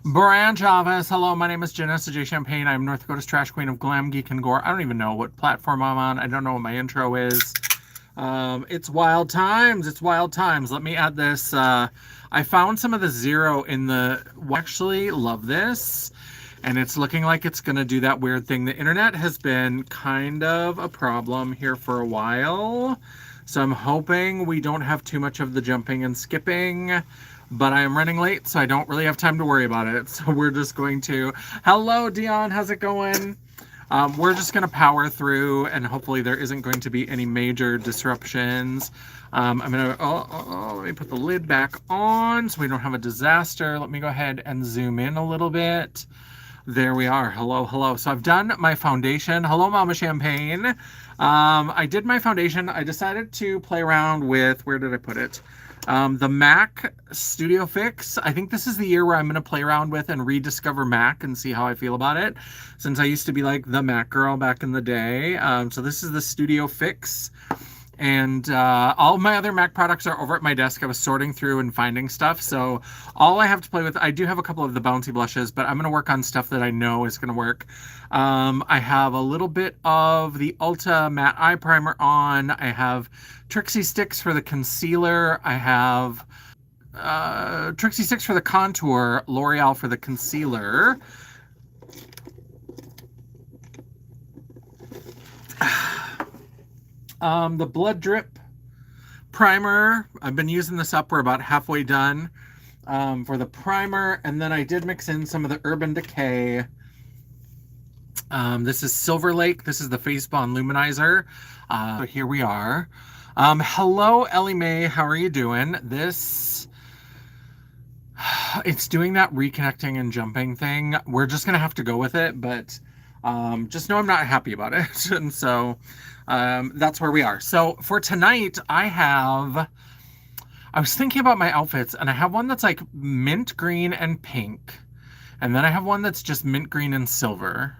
Branch office. Hello, my name is Janessa J. Champagne. I'm North Dakota's trash queen of glam, geek, and gore. I don't even know what platform I'm on. I don't know what my intro is. It's wild times. It's wild times. Let me add this. I found some of the zero in the... Actually, love this. And it's looking like it's going to do that weird thing. The internet has been kind of a problem here for a while. So I'm hoping we don't have too much of the jumping and skipping. But I am running late, so I don't really have time to worry about it. So we're just going to... Hello, Dion. How's it going? We're just going to power through, and hopefully there isn't going to be any major disruptions. I'm going to... let me put the lid back on so we don't have a disaster. Let me go ahead and zoom in a little bit. There we are. Hello, hello. So I've done my foundation. Hello, Mama Champagne. I did my foundation. I decided to play around with... Where did I put it? The MAC Studio Fix. I think this is the year where I'm going to play around with and rediscover MAC and see how I feel about it, since I used to be like the MAC girl back in the day. So this is the Studio Fix. And all of my other MAC products are over at my desk. I was sorting through and finding stuff. So all I have to play with, I do have a couple of the bouncy blushes, but I'm going to work on stuff that I know is going to work. I have a little bit of the Ulta Matte Eye Primer on. I have Trixie Sticks for the concealer. I have Trixie Sticks for the contour, L'Oreal for the concealer. The Blood Drip primer, I've been using this up. We're about halfway done for the primer. And then I did mix in some of the Urban Decay. This is Silver Lake. This is the Face Bond Luminizer. So here we are. Hello, Ellie Mae. How are you doing? This... It's doing that reconnecting and jumping thing. We're just going to have to go with it, but just know I'm not happy about it. And so that's where we are. So for tonight, I was thinking about my outfits, and I have one that's like mint green and pink. And then I have one that's just mint green and silver.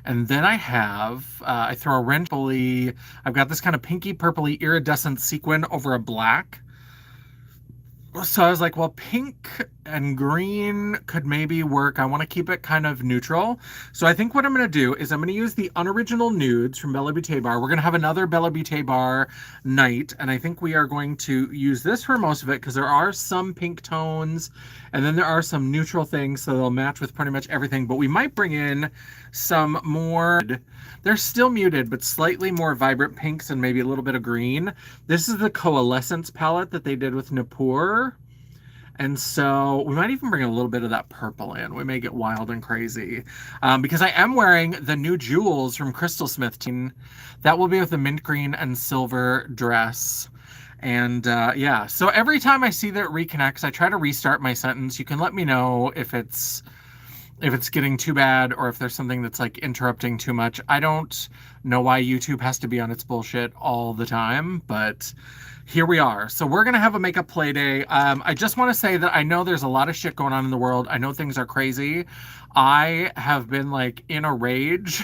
And then I have, I throw a wrench. I've got this kind of pinky purpley iridescent sequin over a black. So I was like, well, pink and green could maybe work. I want to keep it kind of neutral. So I think what I'm going to do is I'm going to use the Unoriginal Nudes from Bella Beaute Bar. We're going to have another Bella Beaute Bar night. And I think we are going to use this for most of it because there are some pink tones and then there are some neutral things. So they'll match with pretty much everything. But we might bring in some more... They're still muted, but slightly more vibrant pinks and maybe a little bit of green. This is the Coalescence palette that they did with Napur. And so we might even bring a little bit of that purple in. We may get wild and crazy. Because I am wearing the new Jewels from Crystal Smith team. That will be with the mint green and silver dress. And yeah, so every time I see that it reconnects, I try to restart my sentence. You can let me know if it's getting too bad or if there's something that's like interrupting too much. I don't know why YouTube has to be on its bullshit all the time, but here we are. So we're going to have a makeup play day. I just want to say that I know there's a lot of shit going on in the world. I know things are crazy. I have been like in a rage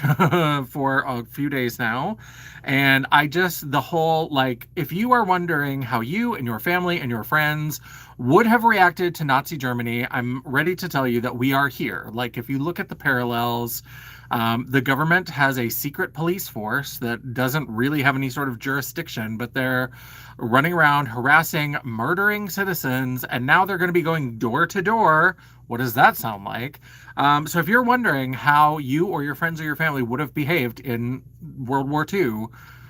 for a few days now. And the whole, like, if you are wondering how you and your family and your friends would have reacted to Nazi Germany, I'm ready to tell you that we are here. Like, if you look at the parallels, the government has a secret police force that doesn't really have any sort of jurisdiction, but they're running around harassing, murdering citizens, and now they're going to be going door to door. What does that sound like? So if you're wondering how you or your friends or your family would have behaved in World War II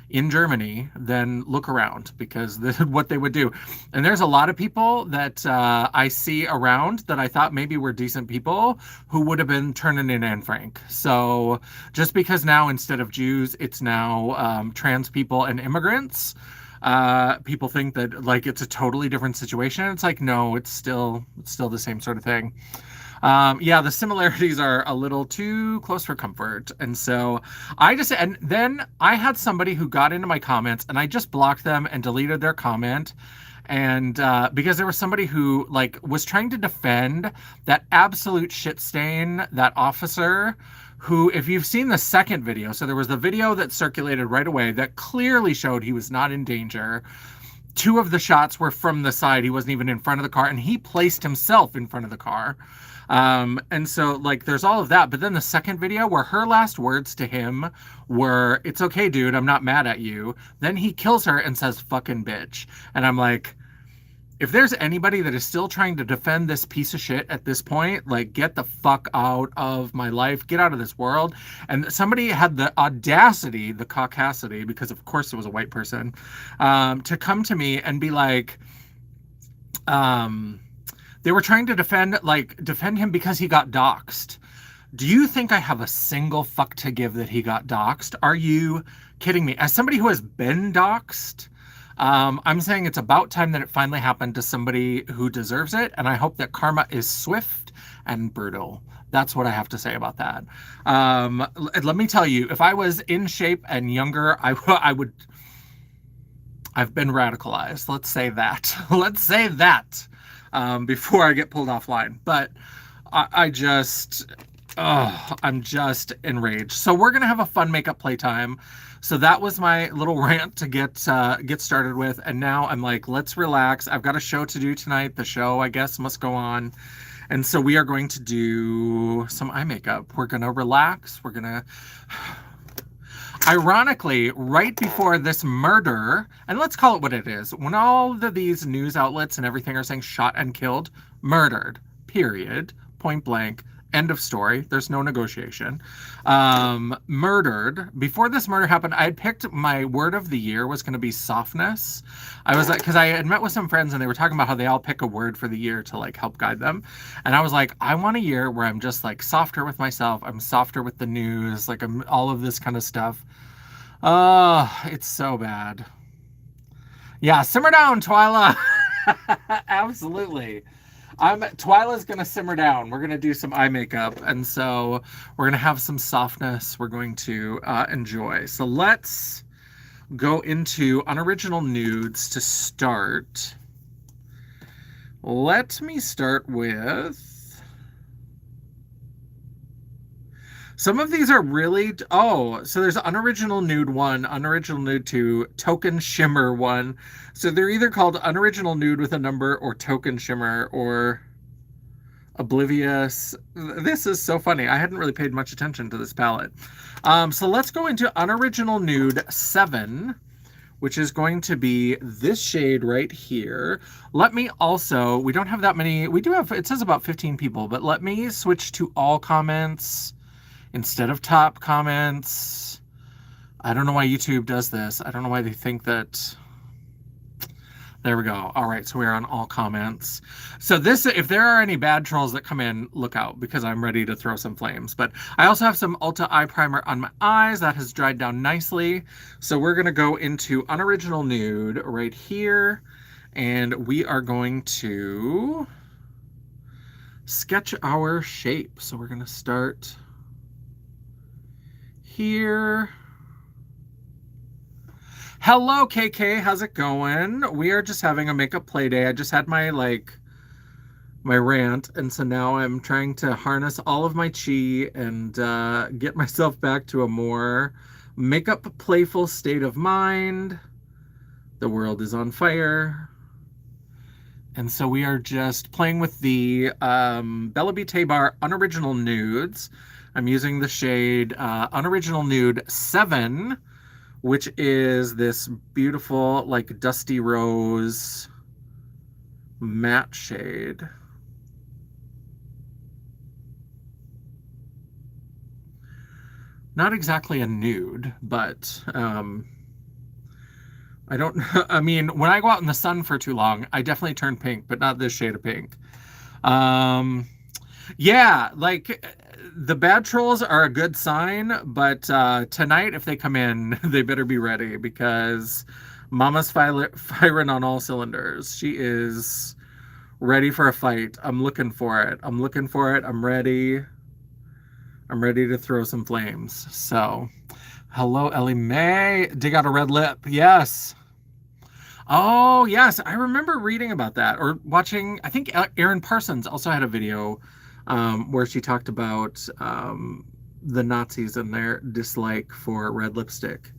in Germany, then look around, because this is what they would do. And there's a lot of people that I see around that I thought maybe were decent people who would have been turning in Anne Frank. So just because now instead of Jews, it's now trans people and immigrants, people think that like it's a totally different situation. It's like, no, it's still the same sort of thing. Yeah, the similarities are a little too close for comfort. And so and then I had somebody who got into my comments and I just blocked them and deleted their comment. And because there was somebody who like was trying to defend that absolute shit stain, that officer who, if you've seen the second video, so there was the video that circulated right away that clearly showed he was not in danger. Two of the shots were from the side. He wasn't even in front of the car, and he placed himself in front of the car. And so, like, there's all of that. But then the second video where her last words to him were, "It's okay, dude. I'm not mad at you." Then he kills her and says, "Fucking bitch." And I'm like, if there's anybody that is still trying to defend this piece of shit at this point, like, get the fuck out of my life, get out of this world. And somebody had the audacity, the caucasity, because of course it was a white person, to come to me and be like, um, they were trying to defend him because he got doxxed. Do you think I have a single fuck to give that he got doxxed? Are you kidding me? As somebody who has been doxxed, I'm saying it's about time that it finally happened to somebody who deserves it, and I hope that karma is swift and brutal. That's what I have to say about that. Let me tell you, if I was in shape and younger, I would. I've been radicalized. Let's say that. Let's say that before I get pulled offline. But I just, I'm just enraged. So we're gonna have a fun makeup playtime. So that was my little rant to get started with, and now I'm like, let's relax. I've got a show to do tonight. The show, I guess, must go on, and so we are going to do some eye makeup. We're gonna relax. We're gonna. Ironically, right before this murder, and let's call it what it is, when all of these news outlets and everything are saying shot and killed, murdered, period, point blank, end of story, there's no negotiation, murdered. Before this murder happened, I had picked my word of the year was going to be softness. I was like, because I had met with some friends and they were talking about how they all pick a word for the year to like help guide them. And I was like, I want a year where I'm just like softer with myself. I'm softer with the news. Like I'm all of this kind of stuff. Oh, it's so bad. Yeah, simmer down, Twyla. Absolutely. Twyla's gonna simmer down. We're gonna do some eye makeup, and so we're gonna have some softness. We're going to enjoy. So let's go into Unoriginal Nudes to start. Let me start with. Some of these are really, so there's Unoriginal Nude 1, Unoriginal Nude 2, Token Shimmer 1. So they're either called Unoriginal Nude with a number or Token Shimmer or Oblivious. This is so funny. I hadn't really paid much attention to this palette. So let's go into Unoriginal Nude 7, which is going to be this shade right here. Let me also, we don't have that many, we do have, it says about 15 people, but let me switch to all comments instead of top comments. I don't know why YouTube does this. I don't know why they think that. There we go. All right, so we're on all comments. So this, if there are any bad trolls that come in, look out, because I'm ready to throw some flames. But I also have some Ulta eye primer on my eyes. That has dried down nicely. So we're going to go into Unoriginal Nude right here. And we are going to sketch our shape. So we're going to start here. Hello, KK. How's it going? We are just having a makeup play day. I just had my rant, and so now I'm trying to harness all of my chi and get myself back to a more makeup playful state of mind. The world is on fire. And so we are just playing with the Bella Beaute Bar Unoriginal Nudes. I'm using the shade Unoriginal Nude 7, which is this beautiful, like, dusty rose matte shade. Not exactly a nude, but I don't, I mean, when I go out in the sun for too long, I definitely turn pink, but not this shade of pink. Yeah, like, the bad trolls are a good sign, but tonight, if they come in, they better be ready, because Mama's firing on all cylinders. She is ready for a fight. I'm looking for it. I'm looking for it. I'm ready. I'm ready to throw some flames. So, hello, Ellie Mae. Dig out a red lip. Yes. Oh, yes. I remember reading about that or watching. I think Erin Parsons also had a video where she talked about the Nazis and their dislike for red lipstick.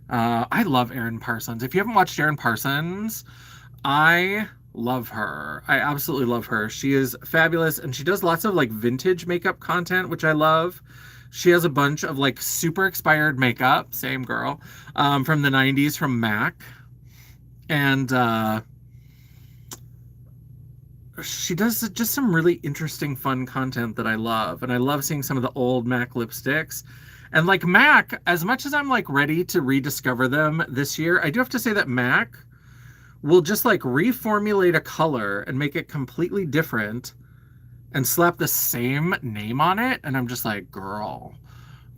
I love Erin Parsons. If you haven't watched Erin Parsons, I Love her. I absolutely love her. She is fabulous, and she does lots of like vintage makeup content, which I love. She has a bunch of like super expired makeup, same girl, from the 90s from MAC. And she does just some really interesting, fun content that I love. And I love seeing some of the old MAC lipsticks. And like MAC, as much as I'm like ready to rediscover them this year, I do have to say that MAC will just like reformulate a color and make it completely different and slap the same name on it. And I'm just like, girl,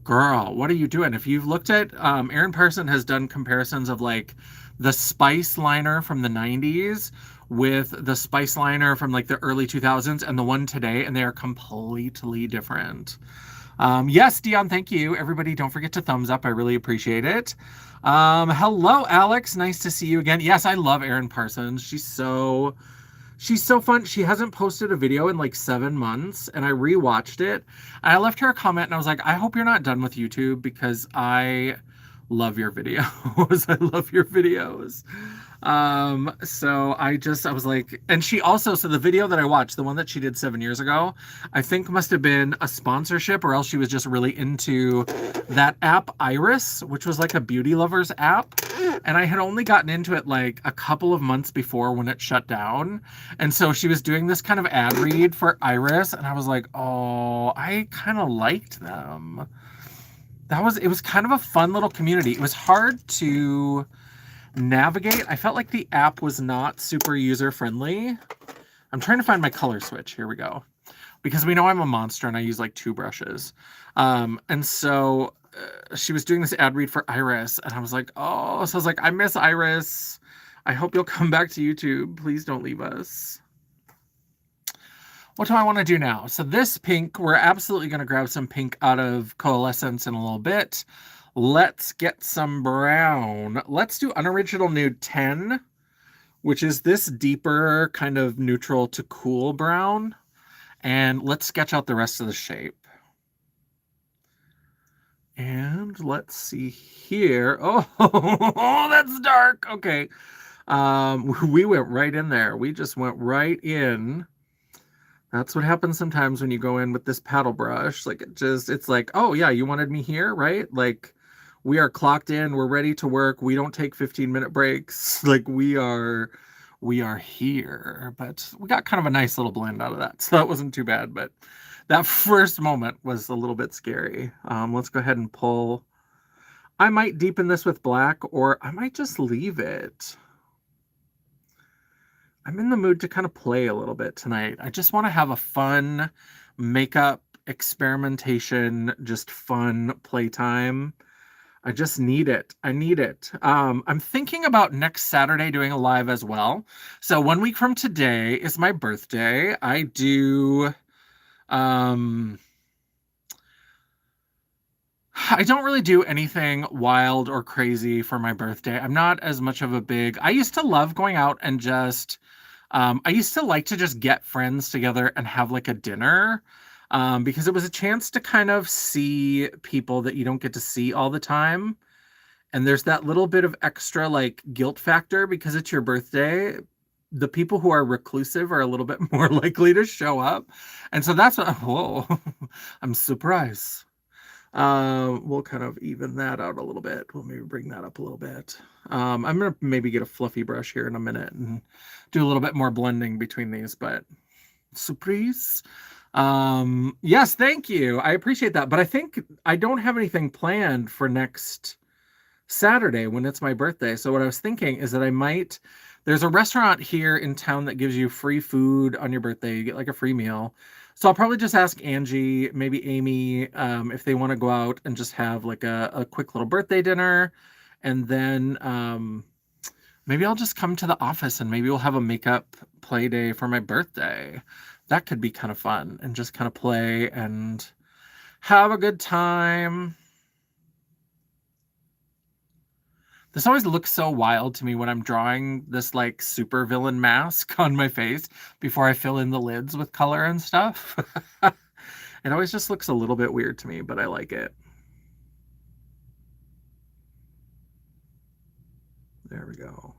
what are you doing? If you've looked at, Aaron Parson has done comparisons of like the Spice liner from the 90s with the Spice liner from like the early 2000s and the one today, and they are completely different. Yes, Dion, thank you. Everybody, don't forget to thumbs up. I really appreciate it. Hello, Alex. Nice to see you again. Yes, I love Erin Parsons. She's so fun. She hasn't posted a video in like 7 months, and I rewatched it. And I left her a comment, and I was like, I hope you're not done with YouTube because I love your videos. I love your videos. So I was like, and she also, so the video that I watched, the one that she did 7 years ago, I think must have been a sponsorship, or else she was just really into that app Iris, which was like a beauty lovers app. And I had only gotten into it like a couple of months before when it shut down. And so she was doing this kind of ad read for Iris, and I was like, oh, I kind of liked them. It was kind of a fun little community. It was hard to navigate. I felt like the app was not super user friendly. I'm trying to find my color switch. Here we go. Because we know I'm a monster and I use like two brushes. And so she was doing this ad read for Iris, and I was like, oh, so I was like, I miss Iris. I hope you'll come back to YouTube. Please don't leave us. What do I want to do now? So this pink, we're absolutely going to grab some pink out of Coalescence in a little bit. Let's get some brown. Let's do Unoriginal Nude 10, which is this deeper kind of neutral to cool brown. And let's sketch out the rest of the shape. And let's see here. Oh, that's dark. Okay. We went right in there. We just went right in. That's what happens sometimes when you go in with this paddle brush. Like it's like, oh yeah, you wanted me here, right? Like we are clocked in, we're ready to work. We don't take 15-minute breaks. Like we are here. But we got kind of a nice little blend out of that. So that wasn't too bad, but that first moment was a little bit scary. Let's go ahead and pull. I might deepen this with black, or I might just leave it. I'm in the mood to kind of play a little bit tonight. I just want to have a fun makeup experimentation, just fun playtime. I just need it. I need it. I'm thinking about next Saturday doing a live as well. So 1 week from today is my birthday. I don't really do anything wild or crazy for my birthday. I'm not as much of a big. I used to love going out and just I used to like to just get friends together and have like a dinner, because it was a chance to kind of see people that you don't get to see all the time. And there's that little bit of extra like guilt factor because it's your birthday. The people who are reclusive are a little bit more likely to show up. And so that's what, whoa, I'm surprised. We'll kind of even that out a little bit. We'll maybe bring that up a little bit. I'm gonna maybe get a fluffy brush here in a minute and do a little bit more blending between these, but surprise. Yes, thank you. I appreciate that. But I think I don't have anything planned for next Saturday when it's my birthday. So what I was thinking is that there's a restaurant here in town that gives you free food on your birthday. You get like a free meal. So I'll probably just ask Angie, maybe Amy, if they want to go out and just have like a quick little birthday dinner. And then maybe I'll just come to the office and maybe we'll have a makeup play day for my birthday. That could be kind of fun, and just kind of play and have a good time. This always looks so wild to me when I'm drawing this like super villain mask on my face before I fill in the lids with color and stuff. It always just looks a little bit weird to me, but I like it. There we go.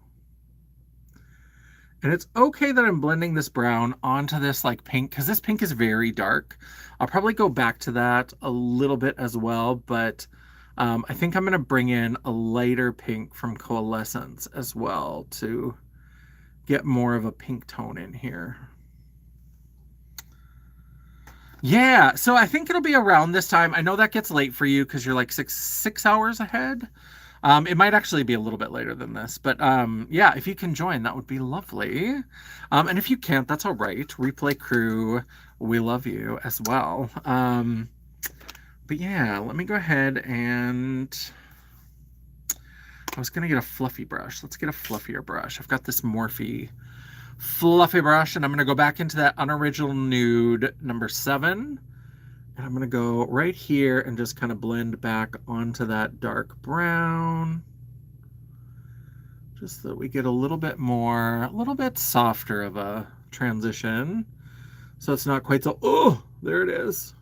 And it's okay that I'm blending this brown onto this like pink, because this pink is very dark. I'll probably go back to that a little bit as well, but I think I'm going to bring in a lighter pink from Coalescence as well to get more of a pink tone in here. Yeah, so I think it'll be around this time. I know that gets late for you because you're like six hours ahead. It might actually be a little bit later than this, but yeah, if you can join, that would be lovely. And if you can't, that's all right. Replay crew, we love you as well. But yeah, let me go ahead and I was gonna get a fluffy brush. Let's get a fluffier brush. I've got this Morphe fluffy brush, and I'm gonna go back into that Unoriginal Nude number 7. And I'm going to go right here and just kind of blend back onto that dark brown. Just so that we get a little bit more, a little bit softer of a transition. So it's not quite so, oh, there it is.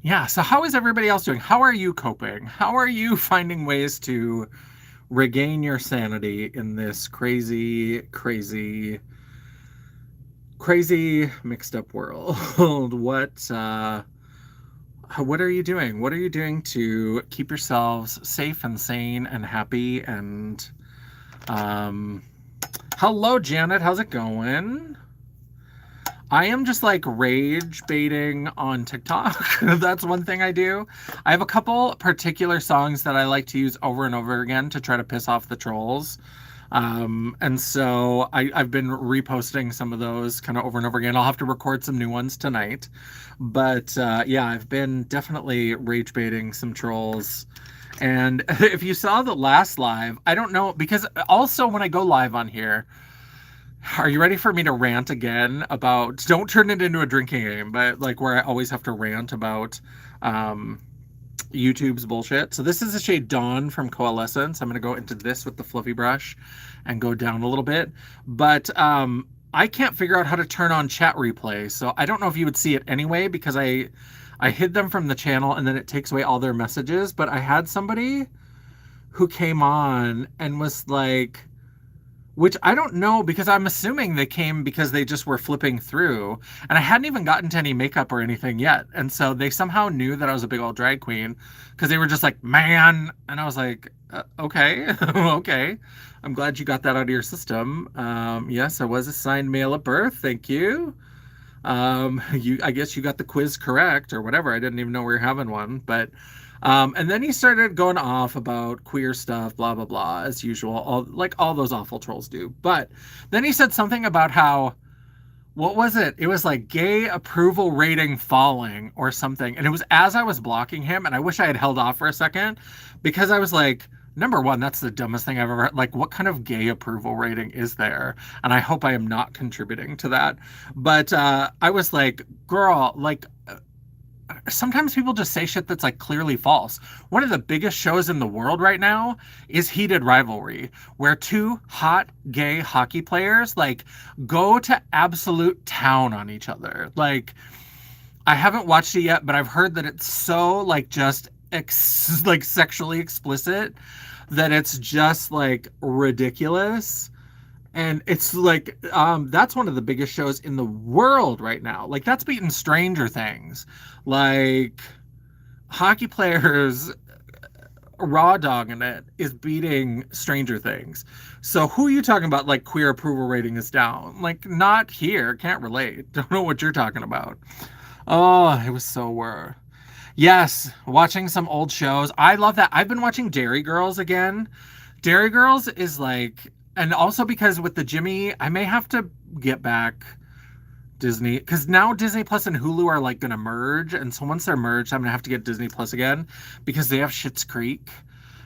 Yeah, so how is everybody else doing? How are you coping? How are you finding ways to regain your sanity in this crazy, crazy, crazy mixed up world? What are you doing? What are you doing to keep yourselves safe and sane and happy? And hello, Janet. How's it going? I am just like rage baiting on TikTok. That's one thing I do. I have a couple particular songs that I like to use over and over again to try to piss off the trolls. And so I've been reposting some of those kind of over and over again. I'll have to record some new ones tonight. But yeah, I've been definitely rage baiting some trolls. And if you saw the last live, I don't know, because also when I go live on here, are you ready for me to rant again about, don't turn it into a drinking game, but like where I always have to rant about YouTube's bullshit. So this is the shade Dawn from Coalescence. I'm going to go into this with the fluffy brush and go down a little bit. But I can't figure out how to turn on chat replay. So I don't know if you would see it anyway, because I hid them from the channel and then it takes away all their messages. But I had somebody who came on and was like, which I don't know, because I'm assuming they came because they just were flipping through. And I hadn't even gotten to any makeup or anything yet. And so they somehow knew that I was a big old drag queen, because they were just like, man. And I was like, okay, okay. I'm glad you got that out of your system. Yes, I was assigned male at birth. Thank you. I guess you got the quiz correct or whatever. I didn't even know we were having one. But and then he started going off about queer stuff, blah, blah, blah, as usual, like all those awful trolls do. But then he said something about how, what was it? It was like gay approval rating falling or something. And it was as I was blocking him, and I wish I had held off for a second, because I was like, number one, that's the dumbest thing I've ever heard. Like, what kind of gay approval rating is there? And I hope I am not contributing to that. But I was like, girl, like, sometimes people just say shit that's like clearly false. One of the biggest shows in the world right now is Heated Rivalry, where two hot gay hockey players like go to absolute town on each other. Like, I haven't watched it yet, but I've heard that it's so like just like sexually explicit that it's just like ridiculous. And it's like, that's one of the biggest shows in the world right now. Like, that's beating Stranger Things. Like, hockey players raw dogging it is beating Stranger Things. So who are you talking about? Like, queer approval rating is down. Like, not here. Can't relate. Don't know what you're talking about. Oh, it was so weird. Yes, watching some old shows. I love that. I've been watching Dairy Girls again. Dairy Girls is like, and also because with the Jimmy, I may have to get back Disney, because now Disney Plus and Hulu are like gonna merge, and so once they're merged, I'm gonna have to get Disney Plus again, because they have Schitt's Creek,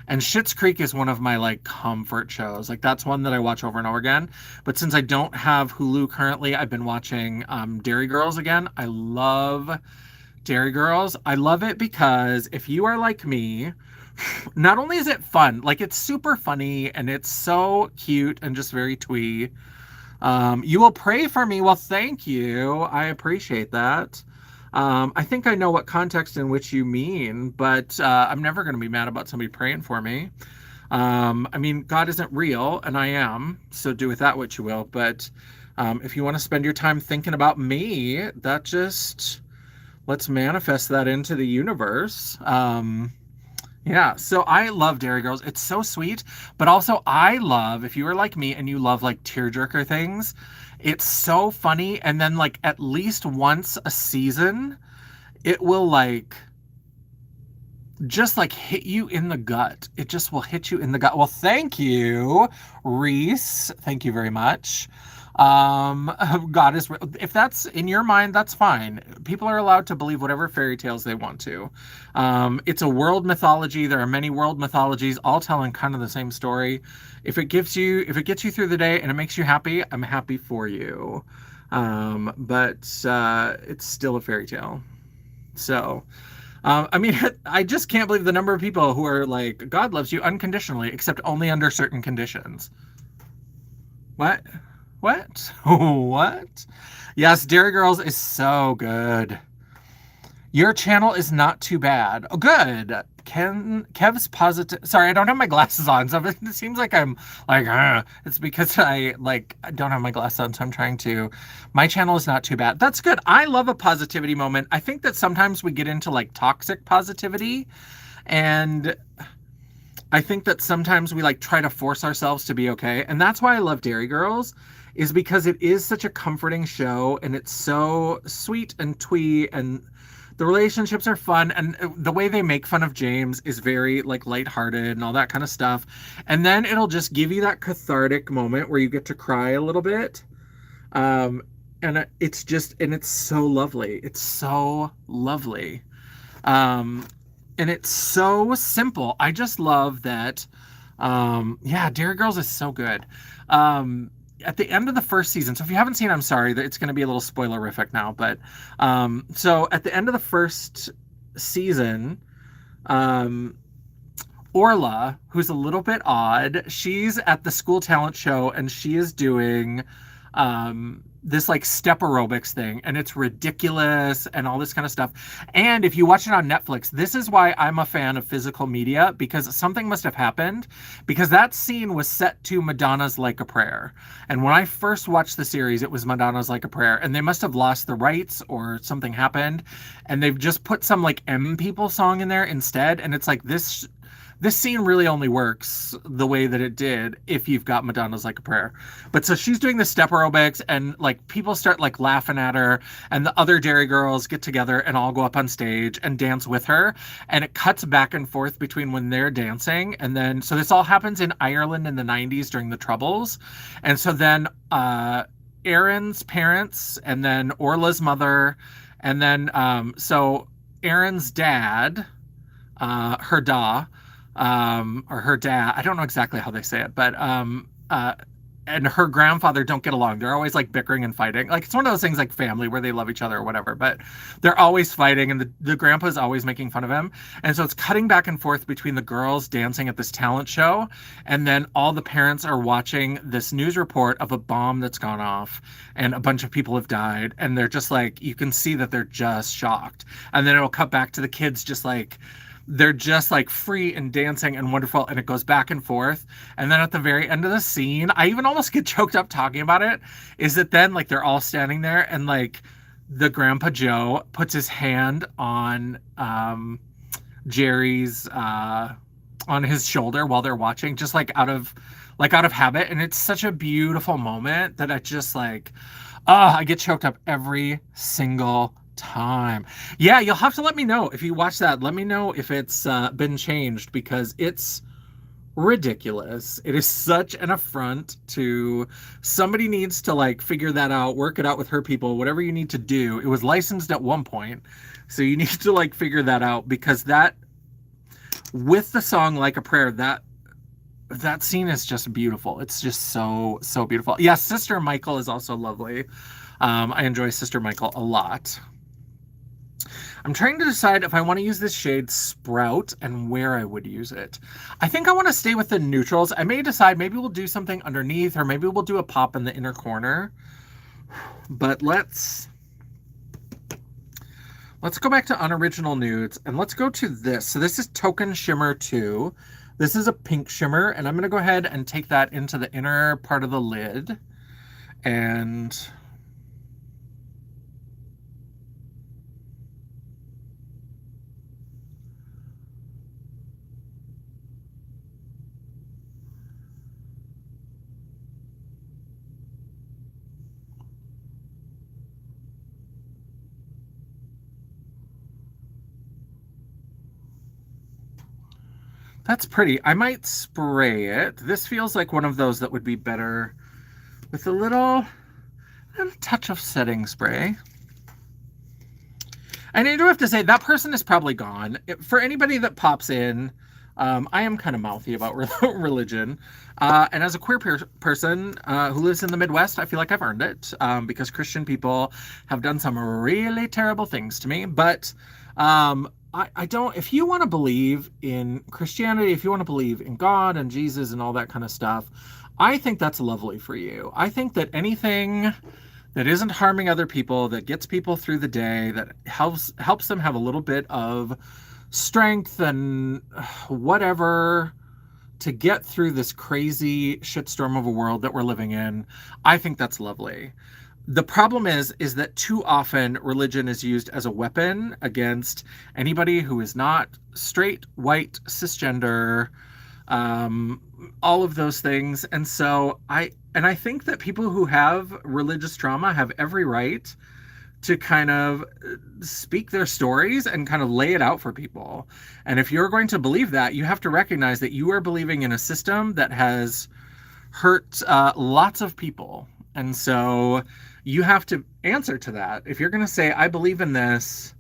and Schitt's Creek is one of my like comfort shows. Like, that's one that I watch over and over again. But since I don't have Hulu currently, I've been watching Dairy Girls again. I love Dairy Girls. I love it because if you are like me, not only is it fun, like it's super funny and it's so cute and just very twee. You will pray for me. Well, thank you. I appreciate that. I think I know what context in which you mean, but I'm never going to be mad about somebody praying for me. I mean, God isn't real, and I am, so do with that what you will. But if you want to spend your time thinking about me, that just let's manifest that into the universe. Yeah, so I love Dairy Girls. It's so sweet, but also I love, if you are like me and you love like tearjerker things, it's so funny. And then like at least once a season, it will like just like hit you in the gut. It just will hit you in the gut. Well, thank you, Reese. Thank you very much. God is, if that's in your mind, that's fine. People are allowed to believe whatever fairy tales they want to. It's a world mythology. There are many world mythologies, all telling kind of the same story. If it gets you through the day and it makes you happy, I'm happy for you. But it's still a fairy tale. So, I mean, I just can't believe the number of people who are like, God loves you unconditionally, except only under certain conditions. What? What? What? Yes, Dairy Girls is so good. Your channel is not too bad. Oh, good. Kev's positive. Sorry, I don't have my glasses on, so it seems like I'm like, it's because I don't have my glasses on, so I'm trying to. My channel is not too bad. That's good. I love a positivity moment. I think that sometimes we get into like toxic positivity, and I think that sometimes we like try to force ourselves to be okay, and that's why I love Dairy Girls. Is because it is such a comforting show, and it's so sweet and twee, and the relationships are fun, and the way they make fun of James is very like lighthearted and all that kind of stuff. And then it'll just give you that cathartic moment where you get to cry a little bit. And it's so lovely. It's so lovely. And it's so simple. I just love that. Yeah, Dairy Girls is so good. At the end of the first season, so if you haven't seen, I'm sorry, it's going to be a little spoilerific now, but so at the end of the first season, Orla, who's a little bit odd, she's at the school talent show and she is doing this like step aerobics thing, and it's ridiculous and all this kind of stuff. And if you watch it on Netflix, this is why I'm a fan of physical media, because something must have happened, because that scene was set to Madonna's Like a Prayer. And when I first watched the series, it was Madonna's Like a Prayer, and they must have lost the rights or something happened, and they've just put some like M People song in there instead. And it's like this scene really only works the way that it did if you've got Madonna's Like a Prayer. But so she's doing the step aerobics, and like people start like laughing at her, and the other Dairy Girls get together and all go up on stage and dance with her. And it cuts back and forth between when they're dancing, and then so this all happens in Ireland in the 90s during the Troubles. And so then Aaron's parents, and then Orla's mother, and then so Aaron's dad, her da, or her dad, I don't know exactly how they say it, but and her grandfather don't get along. They're always like bickering and fighting. Like it's one of those things like family where they love each other or whatever, but they're always fighting, and the grandpa's always making fun of him. And so it's cutting back and forth between the girls dancing at this talent show, and then all the parents are watching this news report of a bomb that's gone off and a bunch of people have died, and they're just like, you can see that they're just shocked. And then it'll cut back to the kids just like, they're just like free and dancing and wonderful, and it goes back and forth. And then at the very end of the scene, I even almost get choked up talking about it, is that then like they're all standing there, and like the Grandpa Joe puts his hand on Jerry's on his shoulder while they're watching, just like out of habit. And it's such a beautiful moment that I just like, I get choked up every single time. Yeah, you'll have to let me know if you watch that. Let me know if it's been changed, because it's ridiculous. It is such an affront to somebody. Needs to like figure that out, work it out with her people, whatever you need to do. It was licensed at one point, so you need to like figure that out, because that with the song Like a Prayer, that scene is just beautiful. It's just so beautiful. Yeah, Sister Michael is also lovely. I enjoy Sister Michael a lot. I'm trying to decide if I want to use this shade Sprout and where I would use it. I think I want to stay with the neutrals. I may decide maybe we'll do something underneath, or maybe we'll do a pop in the inner corner. But let's go back to Unoriginal Nudes, and let's go to this. So this is Token Shimmer 2. This is a pink shimmer, and I'm going to go ahead and take that into the inner part of the lid. And that's pretty. I might spray it. This feels like one of those that would be better with a little touch of setting spray. And I do have to say, that person is probably gone. For anybody that pops in, I am kind of mouthy about religion. And as a queer person who lives in the Midwest, I feel like I've earned it because Christian people have done some really terrible things to me. But I don't, if you want to believe in Christianity, if you want to believe in God and Jesus and all that kind of stuff, I think that's lovely for you. I think that anything that isn't harming other people, that gets people through the day, that helps them have a little bit of strength and whatever to get through this crazy shitstorm of a world that we're living in, I think that's lovely. The problem is that too often religion is used as a weapon against anybody who is not straight, white, cisgender, all of those things. And so I think that people who have religious trauma have every right to kind of speak their stories and kind of lay it out for people. And if you're going to believe that, you have to recognize that you are believing in a system that has hurt lots of people. And so you have to answer to that. If you're going to say, I believe in this,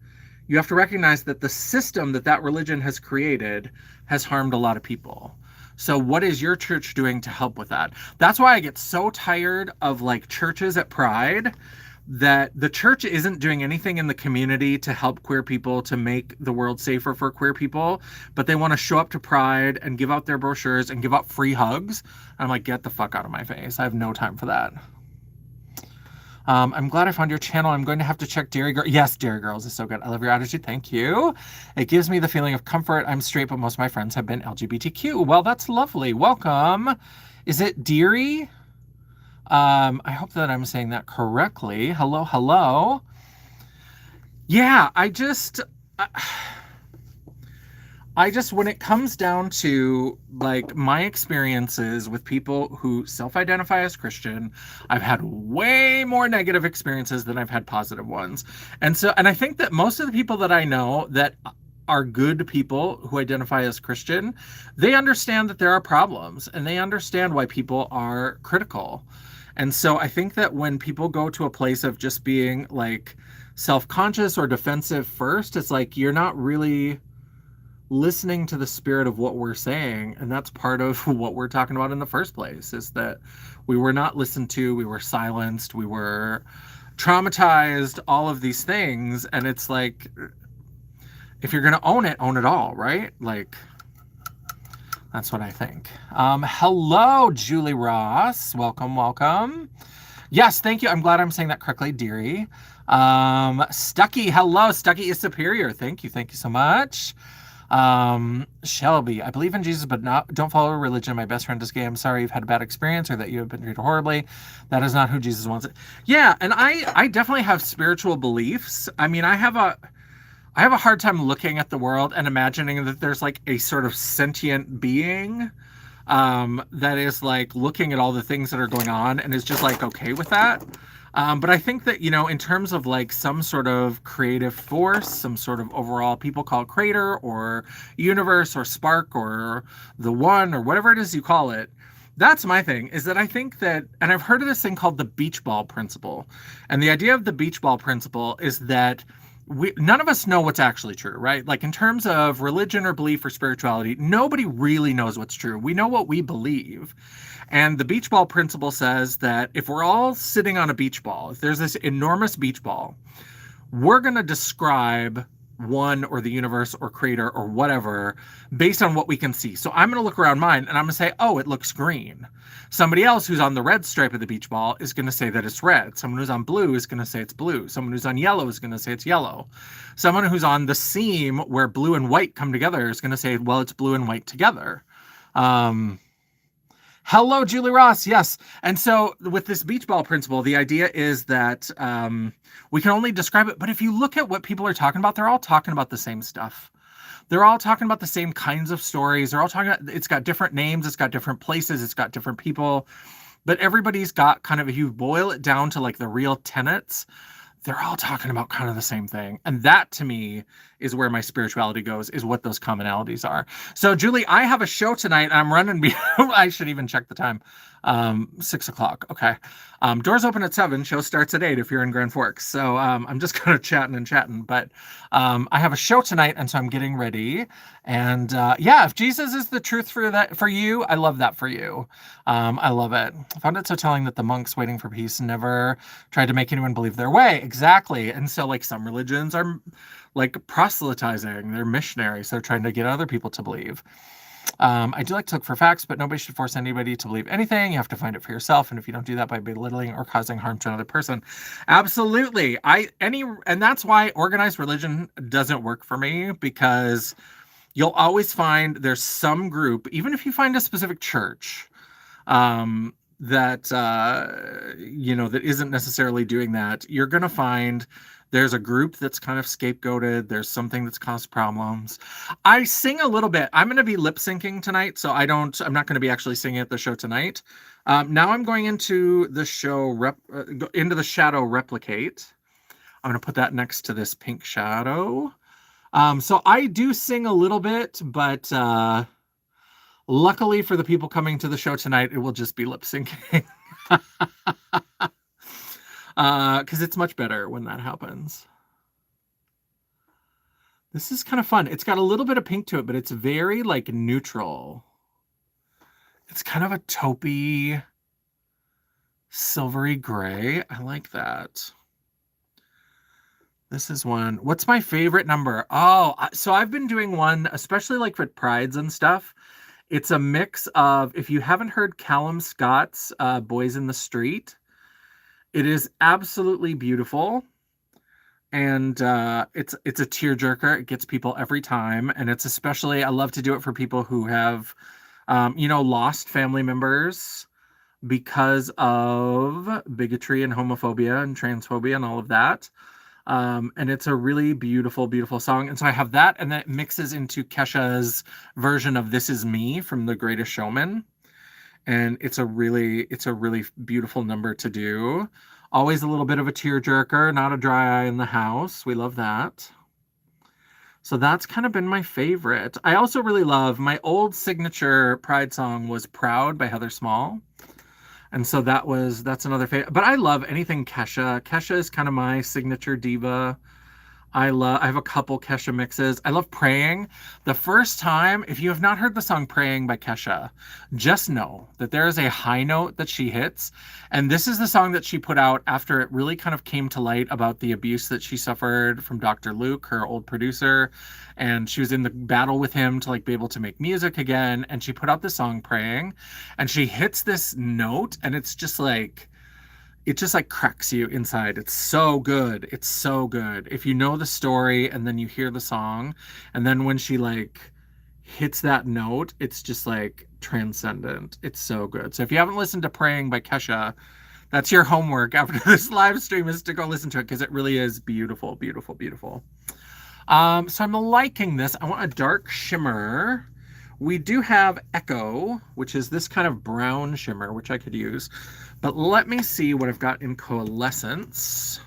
you have to recognize that the system that religion has created has harmed a lot of people. So what is your church doing to help with that? That's why I get so tired of like churches at Pride, that the church isn't doing anything in the community to help queer people, to make the world safer for queer people, but they want to show up to Pride and give out their brochures and give out free hugs. I'm like, get the fuck out of my face. I have no time for that. I'm glad I found your channel. I'm going to have to check Dairy Girl. Yes, Dairy Girls is so good. I love your attitude. Thank you. It gives me the feeling of comfort. I'm straight, but most of my friends have been LGBTQ. Well, that's lovely. welcome. Is it Deary? I hope that I'm saying that correctly. Hello, hello. Yeah, I just, when it comes down to like my experiences with people who self-identify as Christian, I've had way more negative experiences than I've had positive ones. And I think that most of the people that I know that are good people who identify as Christian, they understand that there are problems and they understand why people are critical. And so I think that when people go to a place of just being like self-conscious or defensive first, it's like you're not really listening to the spirit of what we're saying. And that's part of what we're talking about in the first place, is that we were not listened to, we were silenced, we were traumatized, all of these things. And it's like, if you're going to own it all, right? Like, that's what I think. Hello, Julie Ross. Welcome, welcome. Yes, thank you. I'm glad I'm saying that correctly, dearie. Stucky, hello. Stucky is superior. Thank you so much. Shelby, I believe in Jesus, but don't follow religion. My best friend is gay. I'm sorry you've had a bad experience or that you have been treated horribly. That is not who Jesus wants it. Yeah, and I definitely have spiritual beliefs. I mean, I have a hard time looking at the world and imagining that there's like a sort of sentient being that is like looking at all the things that are going on and is just like okay with that. But I think that, in terms of like some sort of creative force, some sort of overall, people call it creator or universe or spark or the one or whatever it is you call it. That's my thing, is that I think that, and I've heard of this thing called the beach ball principle. And the idea of the beach ball principle is that none of us know what's actually true, right? Like in terms of religion or belief or spirituality, nobody really knows what's true. We know what we believe. And the beach ball principle says that if we're all sitting on a beach ball, if there's this enormous beach ball, we're going to describe one or the universe or creator or whatever based on what we can see. So I'm going to look around mine and I'm going to say, oh, it looks green. Somebody else who's on the red stripe of the beach ball is going to say that it's red. Someone who's on blue is going to say it's blue. Someone who's on yellow is going to say it's yellow. Someone who's on the seam where blue and white come together is going to say, well, it's blue and white together. Hello, Julie Ross. Yes. And so with this beach ball principle, the idea is that we can only describe it. But if you look at what people are talking about, they're all talking about the same stuff. They're all talking about the same kinds of stories. They're all talking about, it's got different names. It's got different places. It's got different people. But everybody's got kind of, if you boil it down to like the real tenets, they're all talking about kind of the same thing. And that to me is where my spirituality goes, is what those commonalities are. So Julie, I have a show tonight. I'm running. I should even check the time. 6 o'clock. Okay. Doors open at 7. Show starts at 8 if you're in Grand Forks. So I'm just kind of chatting. But I have a show tonight, and so I'm getting ready. And yeah, if Jesus is the truth for you, I love that for you. I love it. I found it so telling that the monks waiting for peace never tried to make anyone believe their way. Exactly. And so like some religions are like proselytizing. They're missionaries. They're trying to get other people to believe. I do like to look for facts, but nobody should force anybody to believe anything. You have to find it for yourself. And if you don't do that by belittling or causing harm to another person, absolutely. And that's why organized religion doesn't work for me, because you'll always find there's some group, even if you find a specific church, that that isn't necessarily doing that, you're going to find there's a group that's kind of scapegoated. There's something that's caused problems. I sing a little bit. I'm going to be lip syncing tonight, so I'm not going to be actually singing at the show tonight. Now I'm going into the show, into the shadow replicate. I'm going to put that next to this pink shadow. So I do sing a little bit, but luckily for the people coming to the show tonight, it will just be lip syncing. Because it's much better when that happens. This is kind of fun. It's got a little bit of pink to it, but it's very like neutral. It's kind of a taupey, silvery gray. I like that. This is one. What's my favorite number? Oh, so I've been doing one, especially like with prides and stuff. It's a mix of, if you haven't heard Callum Scott's Boys in the Street, it is absolutely beautiful. And it's a tearjerker. It gets people every time. And it's especially, I love to do it for people who have, lost family members because of bigotry and homophobia and transphobia and all of that. And it's a really beautiful, beautiful song. And so I have that, and then it mixes into Kesha's version of This Is Me from The Greatest Showman. And it's a really beautiful number to do. Always a little bit of a tearjerker, not a dry eye in the house. We love that. So that's kind of been my favorite. I also really love, my old signature Pride song was Proud by Heather Small. And so that's another favorite. But I love anything Kesha. Kesha is kind of my signature diva. I have a couple Kesha mixes. I love Praying. The first time, if you have not heard the song Praying by Kesha, just know that there is a high note that she hits. And this is the song that she put out after it really kind of came to light about the abuse that she suffered from Dr. Luke, her old producer. And she was in the battle with him to like be able to make music again. And she put out the song Praying. And she hits this note, and it's just like, it just like cracks you inside. It's so good. It's so good. If you know the story and then you hear the song, and then when she like hits that note, it's just like transcendent. It's so good. So if you haven't listened to Praying by Kesha, that's your homework after this live stream, is to go listen to it, because it really is beautiful, beautiful, beautiful. So I'm liking this. I want a dark shimmer. We do have Echo, which is this kind of brown shimmer, which I could use. But let me see what I've got in Coalescence.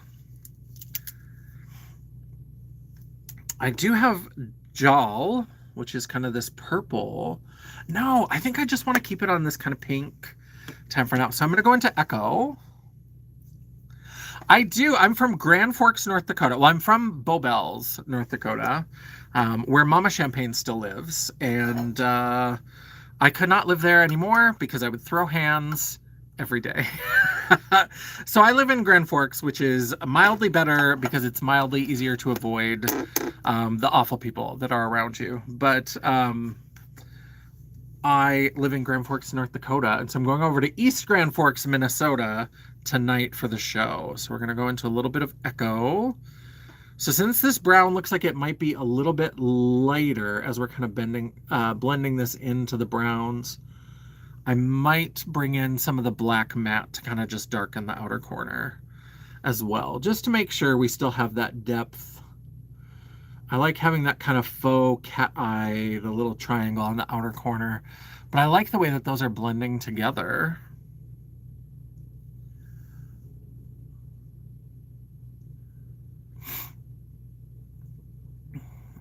I do have Jal, which is kind of this purple. No, I think I just want to keep it on this kind of pink time for now. So I'm going to go into Echo. I do. I'm from Grand Forks, North Dakota. Well, I'm from Bowbells, North Dakota, where Mama Champagne still lives. And I could not live there anymore because I would throw hands every day. So I live in Grand Forks, which is mildly better because it's mildly easier to avoid the awful people that are around you. But I live in Grand Forks, North Dakota, and so I'm going over to East Grand Forks, Minnesota tonight for the show. So we're going to go into a little bit of echo. So since this brown looks like it might be a little bit lighter as we're kind of blending this into the browns, I might bring in some of the black matte to kind of just darken the outer corner as well, just to make sure we still have that depth. I like having that kind of faux cat eye, the little triangle on the outer corner, but I like the way that those are blending together.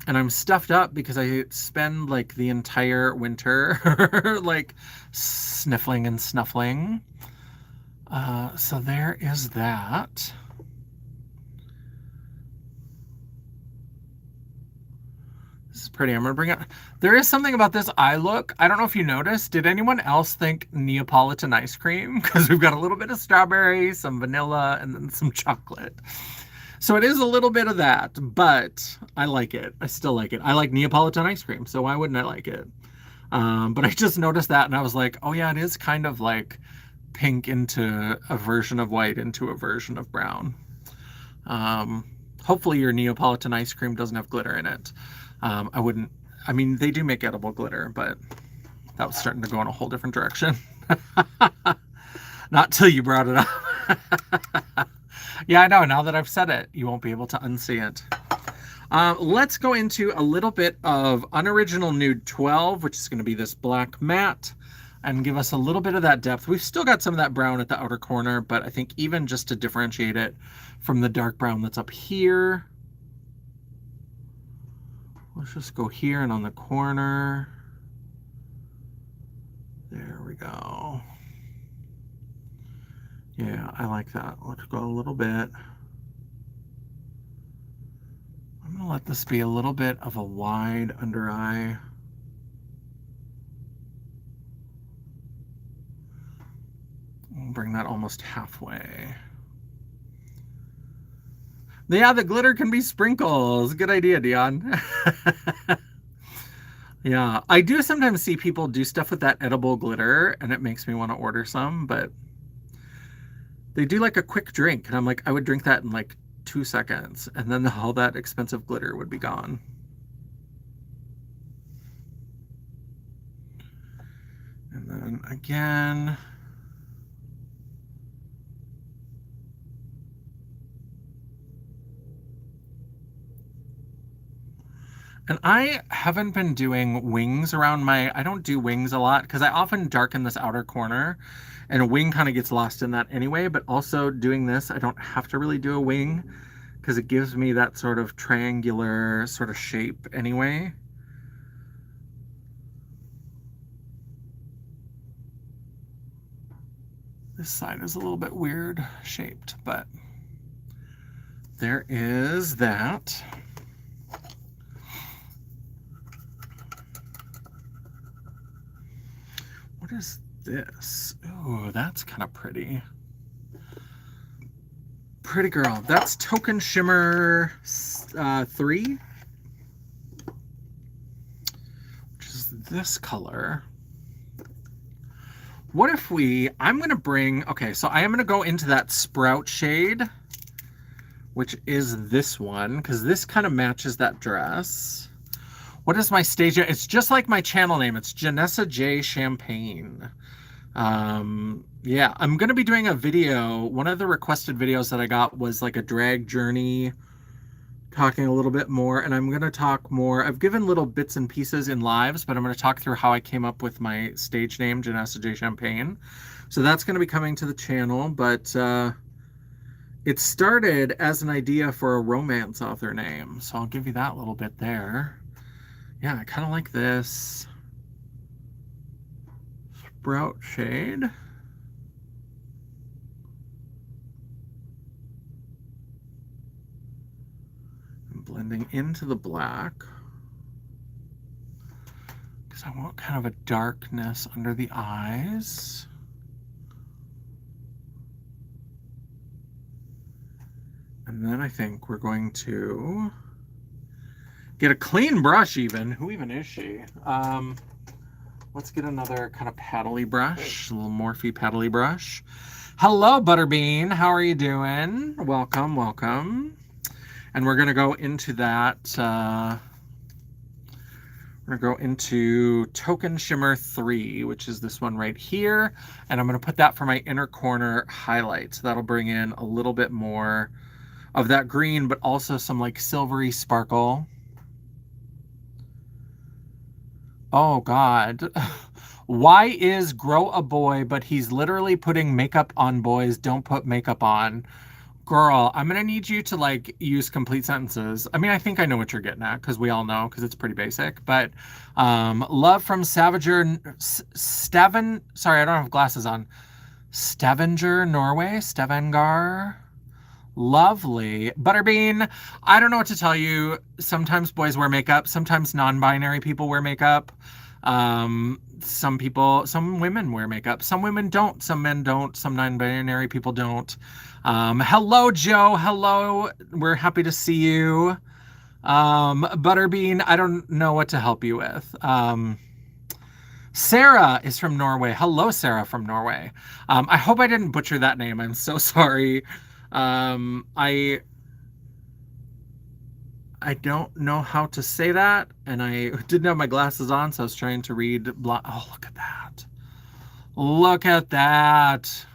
And I'm stuffed up because I spend like the entire winter like sniffling and snuffling. So there is that. This is pretty. I'm gonna bring it. There is something about this eye look. I don't know if you noticed. Did anyone else think Neapolitan ice cream? Because we've got a little bit of strawberry, some vanilla, and then some chocolate. So it is a little bit of that, but I like it. I still like it. I like Neapolitan ice cream, so why wouldn't I like it? But I just noticed that and I was like, oh yeah, it is kind of like pink into a version of white into a version of brown. Hopefully your Neapolitan ice cream doesn't have glitter in it. I mean, they do make edible glitter, but that was starting to go in a whole different direction. Not till you brought it up. Yeah, I know. Now that I've said it, you won't be able to unsee it. Let's go into a little bit of Unoriginal Nude 12, which is going to be this black matte, and give us a little bit of that depth. We've still got some of that brown at the outer corner, but I think even just to differentiate it from the dark brown that's up here, let's just go here and on the corner. There we go. Yeah, I like that. Let's go a little bit. I'm going to let this be a little bit of a wide under eye. We'll bring that almost halfway. Yeah, the glitter can be sprinkles. Good idea, Dion. Yeah, I do sometimes see people do stuff with that edible glitter, and it makes me want to order some, but they do like a quick drink, and I'm like, I would drink that in like 2 seconds, and then all that expensive glitter would be gone. And then again, and I haven't been doing wings around I don't do wings a lot because I often darken this outer corner and a wing kind of gets lost in that anyway, but also doing this, I don't have to really do a wing because it gives me that sort of triangular sort of shape anyway. This side is a little bit weird shaped, but there is that. What is this? Oh, that's kind of pretty. Pretty girl. That's Token Shimmer 3, which is this color. What if I'm going to bring, okay, so I am going to go into that Sprout shade, which is this one, because this kind of matches that dress. What is my stage? It's just like my channel name. It's Janessa J Champagne. Yeah, I'm going to be doing a video. One of the requested videos that I got was like a drag journey, talking a little bit more, and I'm going to talk more. I've given little bits and pieces in lives, but I'm going to talk through how I came up with my stage name, Janessa J Champagne. So that's going to be coming to the channel, but it started as an idea for a romance author name, so I'll give you that little bit there. Yeah, I kind of like this Sprout shade. I'm blending into the black because I want kind of a darkness under the eyes. And then I think we're going to get a clean brush even. Who even is she? Let's get another kind of paddly brush, a little Morphe paddly brush. Hello, Butterbean. How are you doing? Welcome, welcome. And we're going to go into that, we're going to go into Token Shimmer 3, which is this one right here. And I'm going to put that for my inner corner highlight. So that'll bring in a little bit more of that green, but also some like silvery sparkle. Oh God. Why is grow a boy, but he's literally putting makeup on boys, don't put makeup on? Girl, I'm gonna need you to like use complete sentences. I mean, I think I know what you're getting at because we all know because it's pretty basic. But love from Savager Steven. Sorry, I don't have glasses on. Stavanger, Norway. Stavanger. Lovely. Butterbean, I don't know what to tell you. Sometimes boys wear makeup. Sometimes non-binary people wear makeup. Some women wear makeup. Some women don't. Some men don't. Some non-binary people don't. Hello, Joe. Hello. We're happy to see you. Butterbean, I don't know what to help you with. Sarah is from Norway. Hello, Sarah from Norway. I hope I didn't butcher that name. I'm so sorry. I don't know how to say that, and I didn't have my glasses on, so I was trying to read. Oh, look at that! Look at that!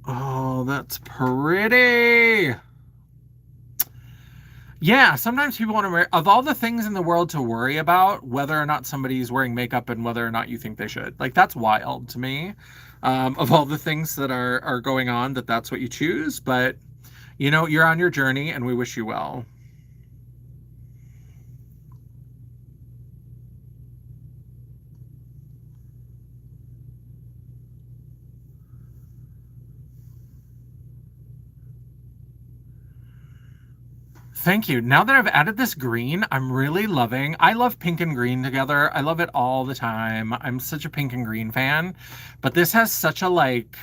Oh, that's pretty. Yeah, sometimes people want to wear, of all the things in the world to worry about, whether or not somebody's wearing makeup and whether or not you think they should. Like, that's wild to me. Of all the things that are going on, that's what you choose. But, you know, you're on your journey and we wish you well. Thank you. Now that I've added this green, I'm really loving. I love pink and green together. I love it all the time. I'm such a pink and green fan. But this has such a like,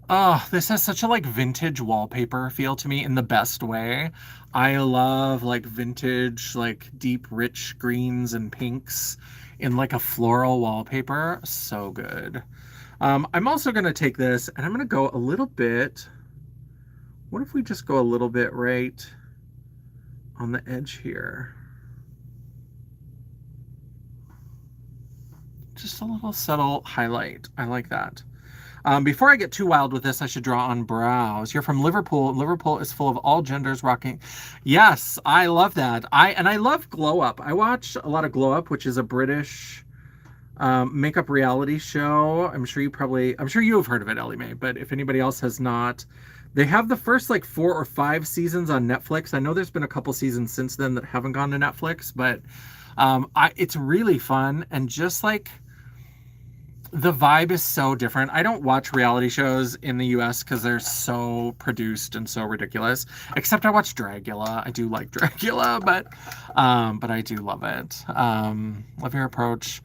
oh, this has such a like vintage wallpaper feel to me in the best way. I love like vintage, like deep, rich greens and pinks in like a floral wallpaper. So good. I'm also going to take this and I'm going to go a little bit. What if we just go a little bit right on the edge here? Just a little subtle highlight. I like that. Before I get too wild with this, I should draw on brows. You're from Liverpool. Liverpool is full of all genders rocking. Yes, I love that. I love Glow Up. I watch a lot of Glow Up, which is a British makeup reality show. I'm sure you have heard of it, Ellie Mae, but if anybody else has not, they have the first like 4 or 5 seasons on Netflix. I know there's been a couple seasons since then that haven't gone to Netflix, but it's really fun and just like the vibe is so different. I don't watch reality shows in the US because they're so produced and so ridiculous. Except I watch Dragula. I do like Dragula, but I do love it. Love your approach.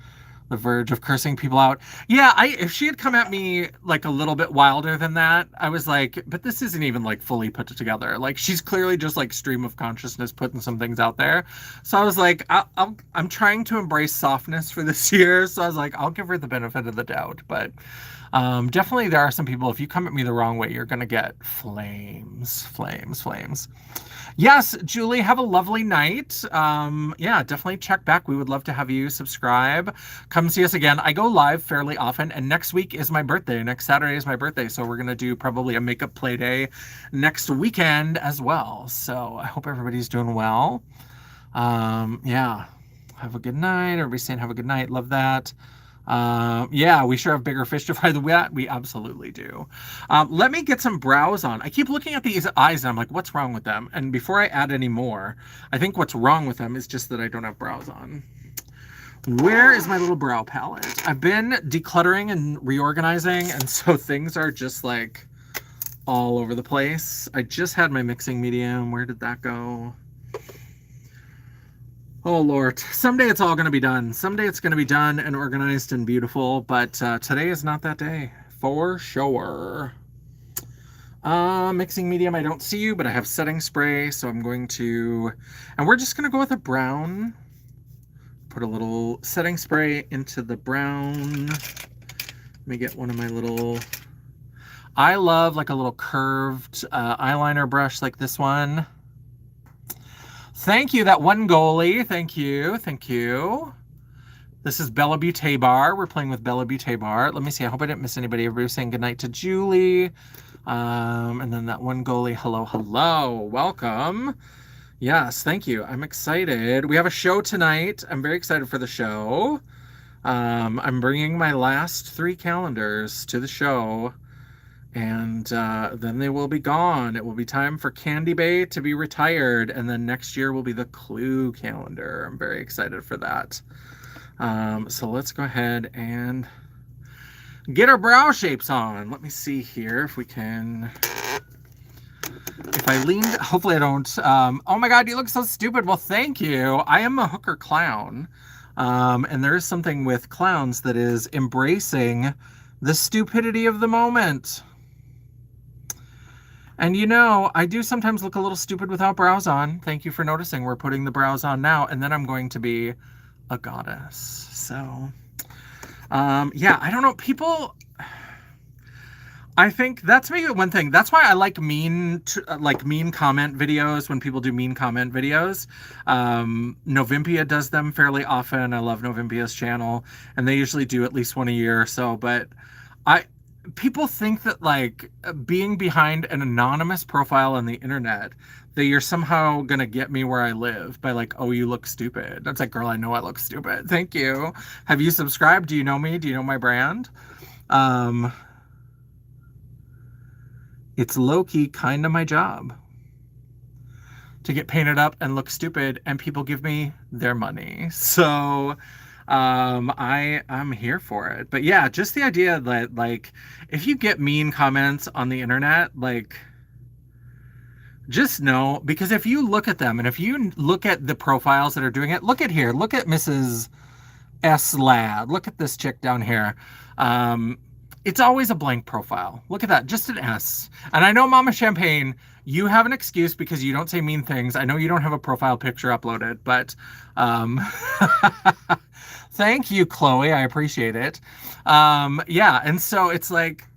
The verge of cursing people out. Yeah, if she had come at me like a little bit wilder than that, I was like, but this isn't even like fully put together. Like she's clearly just like stream of consciousness putting some things out there. So I was like, I'm trying to embrace softness for this year. So I was like, I'll give her the benefit of the doubt. But definitely there are some people, if you come at me the wrong way, you're going to get flames, flames, flames. Yes, Julie, have a lovely night. Yeah, definitely check back. We would love to have you subscribe. Come see us again. I go live fairly often, and next week is my birthday. Next Saturday is my birthday, so we're going to do probably a makeup play day next weekend as well. So I hope everybody's doing well. Yeah, have a good night. Everybody's saying have a good night. Love that. Yeah, we sure have bigger fish to fry than that. We absolutely do. Let me get some brows on. I keep looking at these eyes and I'm like, what's wrong with them? And before I add any more, I think what's wrong with them is just that I don't have brows on. Where is my little brow palette? I've been decluttering and reorganizing, and so things are just like all over the place. I just had my mixing medium. Where did that go? Oh, Lord. Someday it's all going to be done. Someday it's going to be done and organized and beautiful, but today is not that day. For sure. Mixing medium, I don't see you, but I have setting spray, so I'm going to... And we're just going to go with a brown. Put a little setting spray into the brown. Let me get one of my little... I love like a little curved eyeliner brush like this one. Thank you, that one goalie. Thank you, thank you. This is Bella Beaute Bar. We're playing with Bella Beaute Bar. Let me see, I hope I didn't miss anybody. Everybody was saying goodnight to Julie. And then that one goalie, hello, hello, welcome. Yes, thank you. I'm excited. We have a show tonight. I'm very excited for the show. I'm bringing my last 3 calendars to the show. And then they will be gone. It will be time for Candy Bay to be retired. And then next year will be the Clue calendar. I'm very excited for that. So let's go ahead and get our brow shapes on. Let me see here if we can... If I leaned... Hopefully I don't... oh my God, you look so stupid. Well, thank you. I am a hooker clown. And there is something with clowns that is embracing the stupidity of the moment. And you know, I do sometimes look a little stupid without brows on. Thank you for noticing. We're putting the brows on now, and then I'm going to be a goddess. So, yeah, I don't know. People, I think that's maybe one thing. That's why I like mean comment videos when people do mean comment videos. Novimpia does them fairly often. I love Novimpia's channel, and they usually do at least one a year or so. But people think that like being behind an anonymous profile on the internet, that you're somehow gonna get me where I live by like, oh, you look stupid. That's like, girl, I know I look stupid. Thank you. Have you subscribed? Do you know me? Do you know my brand? It's low-key kind of my job to get painted up and look stupid, and people give me their money. So I'm here for it. But yeah, just the idea that like if you get mean comments on the internet, like just know, because if you look at them and if you look at the profiles that are doing it, look at here, look at Mrs. S Lad, look at this chick down here. It's always a blank profile. Look at that, just an S. And I know Mama Champagne, you have an excuse because you don't say mean things. I know you don't have a profile picture uploaded, but thank you, Chloe. I appreciate it. Yeah, and so it's like,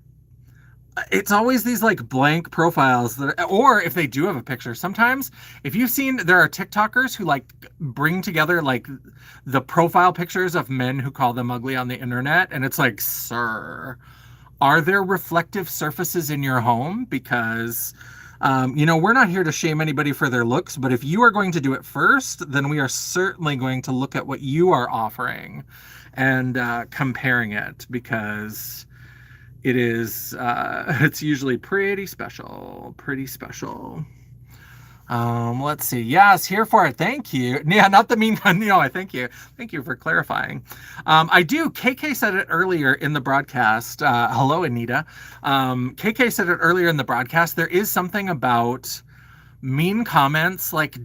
it's always these like blank profiles that, or if they do have a picture, sometimes if you've seen, there are TikTokers who like bring together like the profile pictures of men who call them ugly on the internet. And it's like, sir, are there reflective surfaces in your home? Because, you know, we're not here to shame anybody for their looks, but if you are going to do it first, then we are certainly going to look at what you are offering and comparing it, because it is, it's usually pretty special, pretty special. Let's see. Yes, here for it. Thank you. Yeah, not the mean one. No, I thank you. Thank you for clarifying. I do. KK said it earlier in the broadcast. Hello, Anita. KK said it earlier in the broadcast. There is something about mean comments, like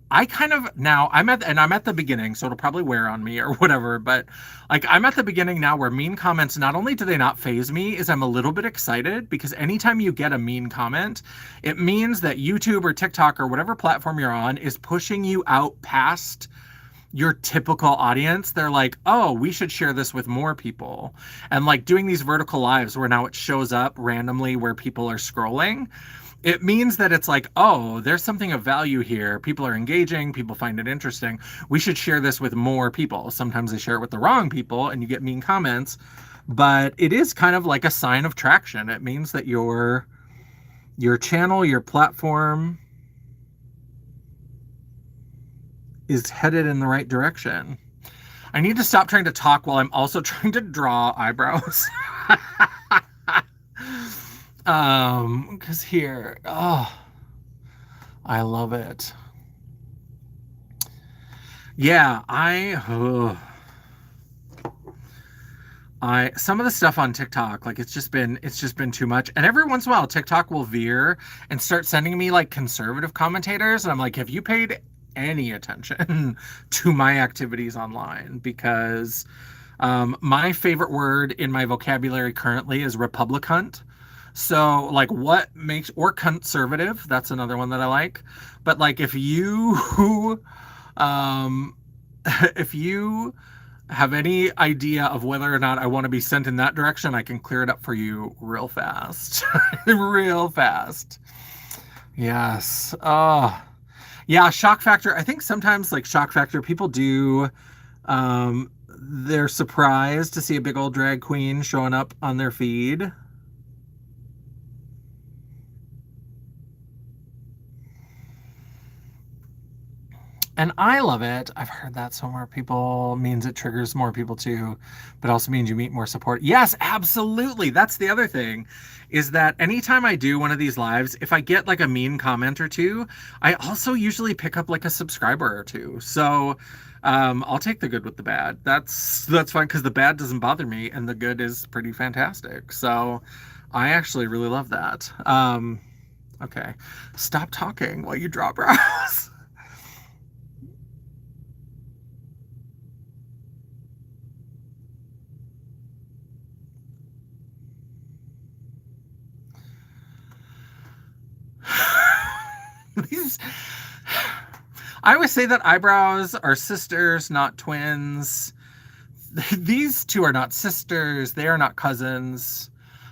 I kind of now I'm at the beginning, so it'll probably wear on me or whatever, but like I'm at the beginning now where mean comments, not only do they not faze me, is I'm a little bit excited, because anytime you get a mean comment, it means that YouTube or TikTok or whatever platform you're on is pushing you out past your typical audience. They're like, oh, we should share this with more people, and like doing these vertical lives where now it shows up randomly where people are scrolling. It means that it's like, oh, there's something of value here. People are engaging. People find it interesting. We should share this with more people. Sometimes they share it with the wrong people and you get mean comments, but it is kind of like a sign of traction. It means that your channel, your platform is headed in the right direction. I need to stop trying to talk while I'm also trying to draw eyebrows. Because here, oh, I love it. Yeah, some of the stuff on TikTok, like it's just been too much. And every once in a while, TikTok will veer and start sending me like conservative commentators, and I'm like, have you paid any attention to my activities online because my favorite word in my vocabulary currently is Republicant. So, like, what makes, or conservative, that's another one that I like. But, like, if you, um, if you have any idea of whether or not I want to be sent in that direction, I can clear it up for you real fast. Real fast. Yes. Oh, yeah. Shock factor. I think sometimes, like, shock factor, people do, they're surprised to see a big old drag queen showing up on their feed. And I love it. I've heard that so more people means it triggers more people too, but also means you meet more support. Yes, absolutely. That's the other thing is that anytime I do one of these lives, if I get like a mean comment or two, I also usually pick up like a subscriber or two. So I'll take the good with the bad. That's fine because the bad doesn't bother me and the good is pretty fantastic. So I actually really love that. Okay. Stop talking while you draw brows. These, I always say that eyebrows are sisters, not twins. These two are not sisters. They are not cousins.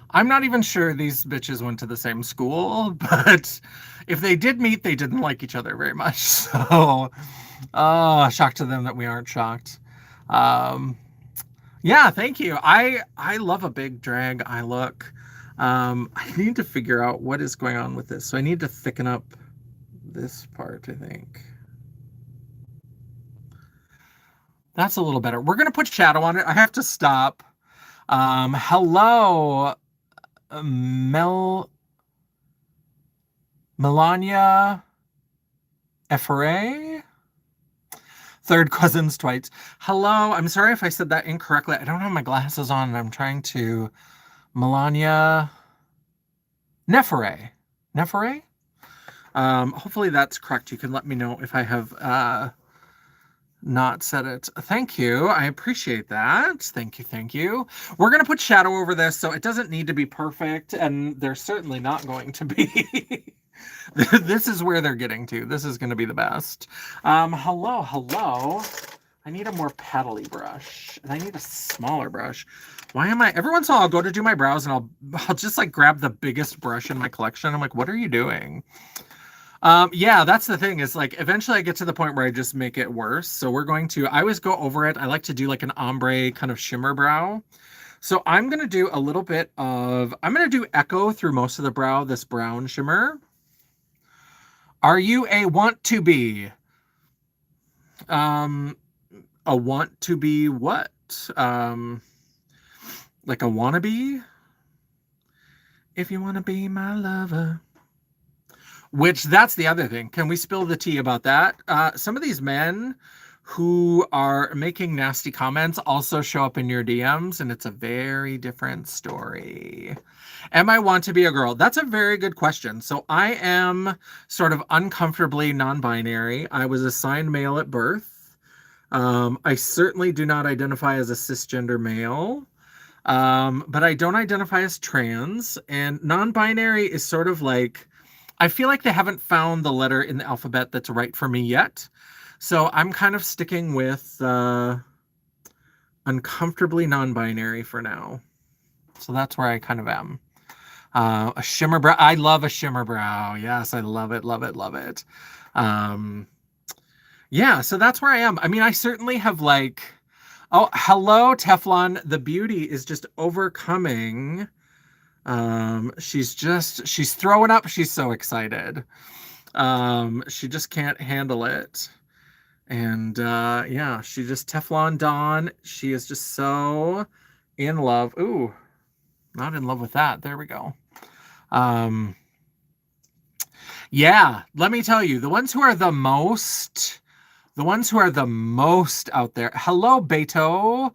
I'm not even sure these bitches went to the same school, but if they did meet, they didn't like each other very much. So, shocked to them that we aren't shocked. Um, yeah, thank you. I love a big drag eye look. I need to figure out what is going on with this. So I need to thicken up this part, I think. That's a little better. We're going to put shadow on it. I have to stop. Hello, Melania Efere. Third cousins twice. Hello. I'm sorry if I said that incorrectly. I don't have my glasses on and I'm trying to. Melania Nefere. Nefere? Hopefully that's correct. You can let me know if I have not said it. Thank you. I appreciate that. Thank you. Thank you. We're going to put shadow over this, so it doesn't need to be perfect, and they're certainly not going to be. This is where they're getting to. This is going to be the best. Hello, hello. I need a more paddly brush, and I need a smaller brush. Why am I... Every once in a while, I'll go to do my brows, and I'll just, like, grab the biggest brush in my collection. I'm like, what are you doing? Yeah, that's the thing is like eventually I get to the point where I just make it worse. So we're going to, I always go over it. I like to do like an ombre kind of shimmer brow. So I'm going to do a little bit of, I'm going to do echo through most of the brow, this brown shimmer. Are you a want to be? A want to be what? Like a wannabe? If you want to be my lover. Which, that's the other thing. Can we spill the tea about that? Some of these men who are making nasty comments also show up in your DMs, and it's a very different story. Am I want to be a girl? That's a very good question. So I am sort of uncomfortably non-binary. I was assigned male at birth. I certainly do not identify as a cisgender male. But I don't identify as trans. And non-binary is sort of like, I feel like they haven't found the letter in the alphabet that's right for me yet. So I'm kind of sticking with uncomfortably non-binary for now. So that's where I kind of am. A shimmer brow. I love a shimmer brow. Yes, I love it, love it, love it. Yeah, so that's where I am. I mean, I certainly have like... Oh, hello, Teflon. The beauty is just overcoming... she's throwing up. She's so excited. She just can't handle it. And, yeah, she just Teflon Dawn. She is just so in love. Ooh, not in love with that. There we go. Yeah, let me tell you, the ones who are the most out there. Hello, Beto.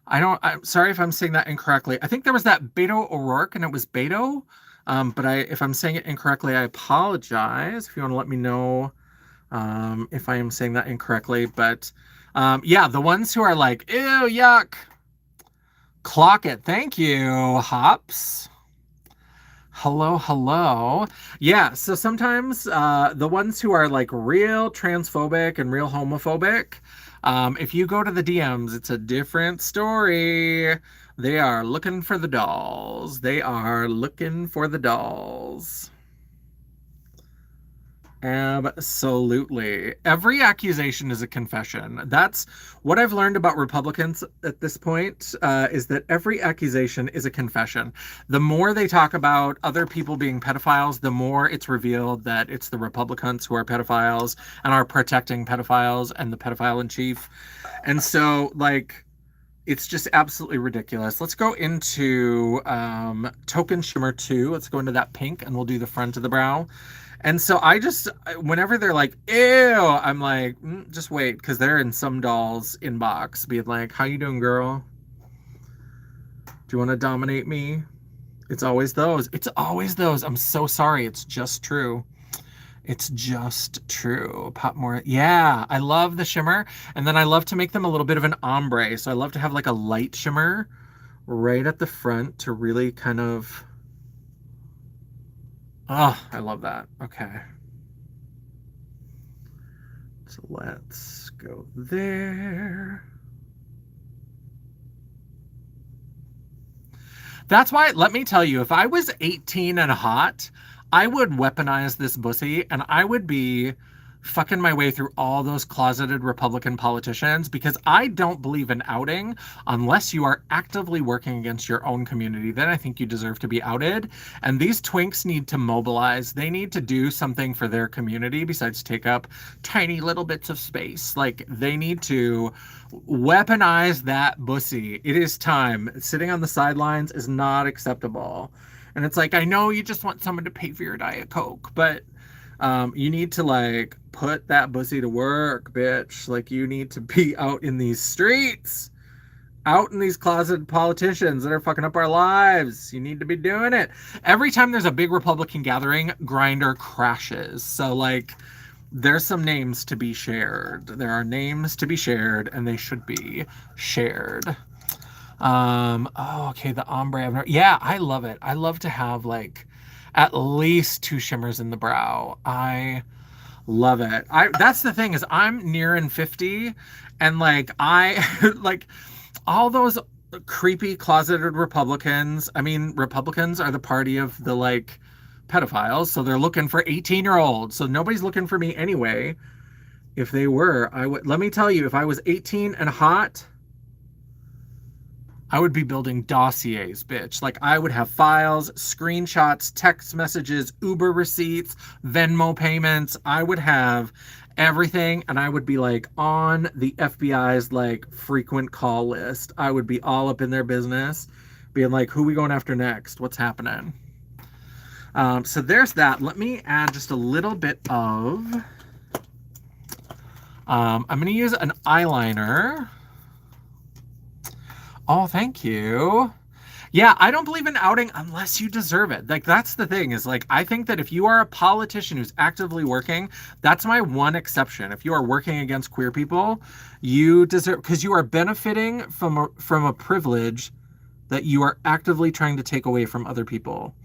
I'm sorry if I'm saying that incorrectly. I think there was that Beto O'Rourke and it was Beto. But if I'm saying it incorrectly, I apologize. If you want to let me know if I am saying that incorrectly. But yeah, the ones who are like, ew, yuck, clock it. Thank you, Hops. Hello, hello. Yeah, so sometimes the ones who are like real transphobic and real homophobic, if you go to the DMs, it's a different story. They are looking for the dolls. They are looking for the dolls. Absolutely. Every accusation is a confession. That's what I've learned about Republicans at this point, is that every accusation is a confession. The more they talk about other people being pedophiles, the more it's revealed that it's the Republicans who are pedophiles and are protecting pedophiles and the pedophile in chief. And so, like, it's just absolutely ridiculous. Let's go into Token Shimmer 2. Let's go into that pink and we'll do the front of the brow. And so whenever they're like, ew, I'm like, just wait, because they're in some doll's inbox being like, how you doing, girl? Do you want to dominate me? It's always those. It's always those. I'm so sorry. It's just true. It's just true. Pop more. Yeah, I love the shimmer. And then I love to make them a little bit of an ombre. So I love to have like a light shimmer right at the front to really kind of... Oh, I love that. Okay. So let's go there. That's why, let me tell you, if I was 18 and hot, I would weaponize this pussy and I would be fucking my way through all those closeted Republican politicians, because I don't believe in outing unless you are actively working against your own community. Then I think you deserve to be outed. And these twinks need to mobilize. They need to do something for their community besides take up tiny little bits of space. Like, they need to weaponize that pussy. It is time. Sitting on the sidelines is not acceptable. And it's like, I know you just want someone to pay for your Diet Coke, but you need to like put that pussy to work, bitch. Like, you need to be out in these streets, out in these closeted politicians that are fucking up our lives. You need to be doing it. Every time there's a big Republican gathering, Grindr crashes. So like, there's some names to be shared. There are names to be shared, and they should be shared. Oh, okay, the ombre. Yeah, I love it. I love to have like at least 2 shimmers in the brow. I love it. That's the thing, is I'm nearing 50, and like like all those creepy closeted Republicans. I mean, Republicans are the party of the like pedophiles, so they're looking for 18-year-olds. So nobody's looking for me anyway. If they were, I would. Let me tell you, if I was 18 and hot, I would be building dossiers, bitch. Like, I would have files, screenshots, text messages, Uber receipts, Venmo payments. I would have everything, and I would be like on the FBI's like frequent call list. I would be all up in their business, being like, who we going after next? What's happening? So there's that. Let me add just a little bit of... I'm going to use an eyeliner. Oh, thank you. Yeah, I don't believe in outing unless you deserve it. Like, that's the thing, is like, I think that if you are a politician who's actively working, that's my one exception. If you are working against queer people, you deserve, because you are benefiting from a privilege that you are actively trying to take away from other people.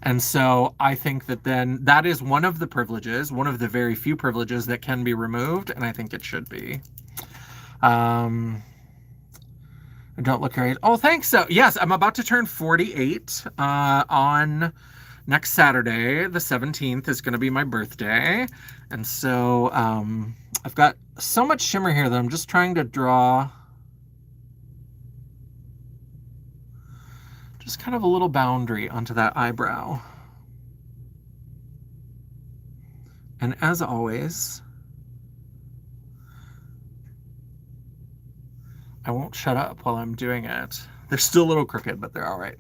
And so I think that then that is one of the privileges, one of the very few privileges that can be removed, and I think it should be. Don't look great. Oh, thanks. So, yes, I'm about to turn 48 on next Saturday. The 17th is going to be my birthday. And so I've got so much shimmer here that I'm just trying to draw just kind of a little boundary onto that eyebrow. And as always, I won't shut up while I'm doing it. They're still a little crooked, but they're all right.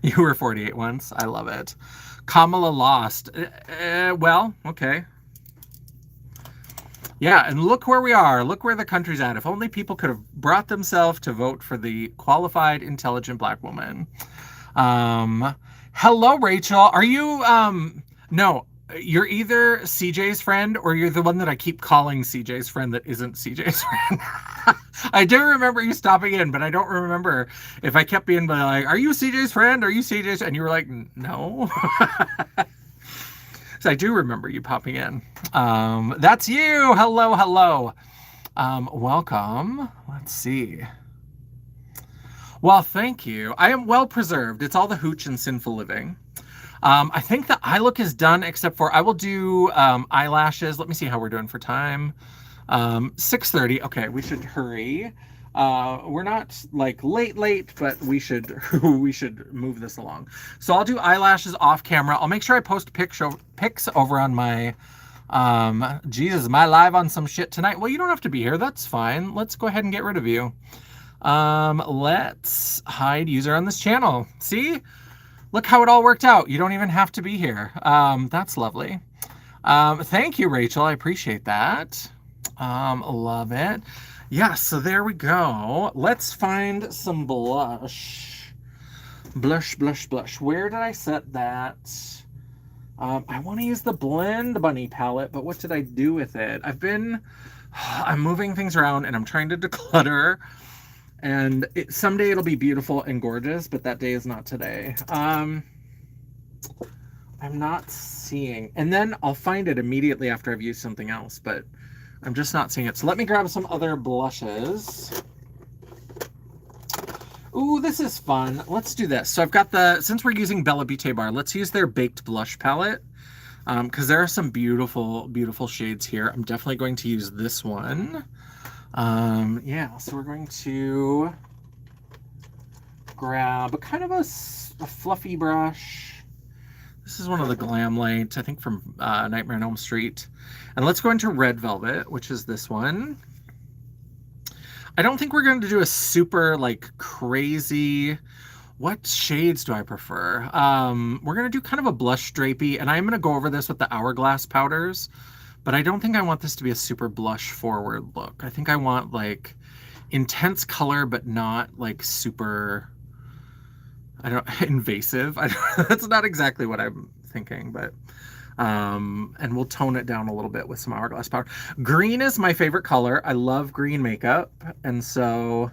You were 48 once. I love it. Kamala lost. Well, okay. Yeah, and look where we are. Look where the country's at. If only people could have brought themselves to vote for the qualified, intelligent black woman. Um, Hello, Rachel. Are you, no, you're either CJ's friend or you're the one that I keep calling CJ's friend that isn't CJ's friend. I do remember you stopping in, but I don't remember if I kept being like, are you CJ's friend? Are you CJ's? And you were like, no. So I do remember you popping in. That's you. Hello, hello. Welcome. Let's see. Well, thank you. I am well preserved. It's all the hooch and sinful living. I think the eye look is done, except for I will do eyelashes. Let me see how we're doing for time. 6:30. Okay, we should hurry. We're not like late, but we should we should move this along. So I'll do eyelashes off camera. I'll make sure I post pics over on my Jesus, am I live on some shit tonight? Well, you don't have to be here. That's fine. Let's go ahead and get rid of you. Let's hide user on this channel. See? Look how it all worked out. You don't even have to be here. That's lovely. Thank you, Rachel. I appreciate that. Love it. Yeah, so there we go. Let's find some blush. Blush, blush, blush. Where did I set that? I want to use the Blend Bunny palette, but what did I do with it? I'm moving things around and I'm trying to declutter. And someday it'll be beautiful and gorgeous, but that day is not today. I'm not seeing. And then I'll find it immediately after I've used something else, but I'm just not seeing it. So let me grab some other blushes. Ooh, this is fun. Let's do this. So I've got since we're using Bella Beaute Bar, let's use their Baked Blush palette. Because there are some beautiful, beautiful shades here. I'm definitely going to use this one. Yeah, so we're going to grab kind of a fluffy brush. This is one of the Glam Light, I think from Nightmare on Elm Street. And let's go into Red Velvet, which is this one. I don't think we're going to do a super, like, crazy... What shades do I prefer? We're going to do kind of a blush drapey, and I'm going to go over this with the Hourglass powders. But I don't think I want this to be a super blush forward look. I think I want like intense color, but not like super, invasive. That's not exactly what I'm thinking, but, and we'll tone it down a little bit with some Hourglass powder. Green is my favorite color. I love green makeup. And so,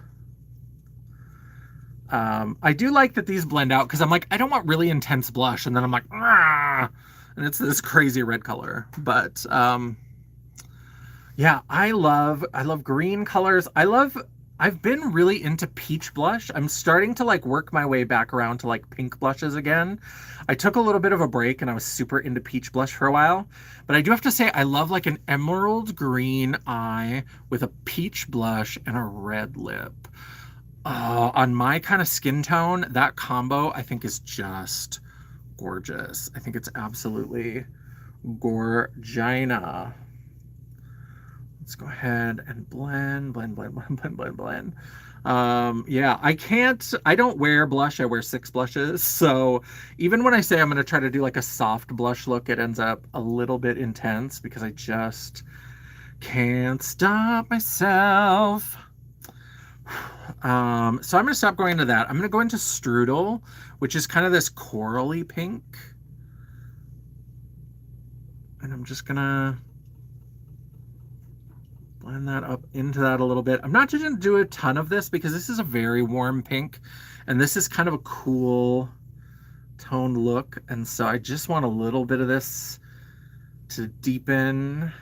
I do like that these blend out because I'm like, I don't want really intense blush. And then I'm like, ah! And it's this crazy red color. But yeah, I love green colors. I've been really into peach blush. I'm starting to like work my way back around to like pink blushes again. I took a little bit of a break and I was super into peach blush for a while. But I do have to say I love like an emerald green eye with a peach blush and a red lip. On my kind of skin tone, that combo I think is just gorgeous. I think it's absolutely gorgina. Let's go ahead and blend. Yeah, I don't wear blush. I wear 6 blushes. So even when I say I'm going to try to do like a soft blush look, it ends up a little bit intense because I just can't stop myself. So I'm going to stop going into that. I'm going to go into Strudel, which is kind of this corally pink. And I'm just going to blend that up into that a little bit. I'm not just going to do a ton of this because this is a very warm pink. And this is kind of a cool toned look. And so I just want a little bit of this to deepen.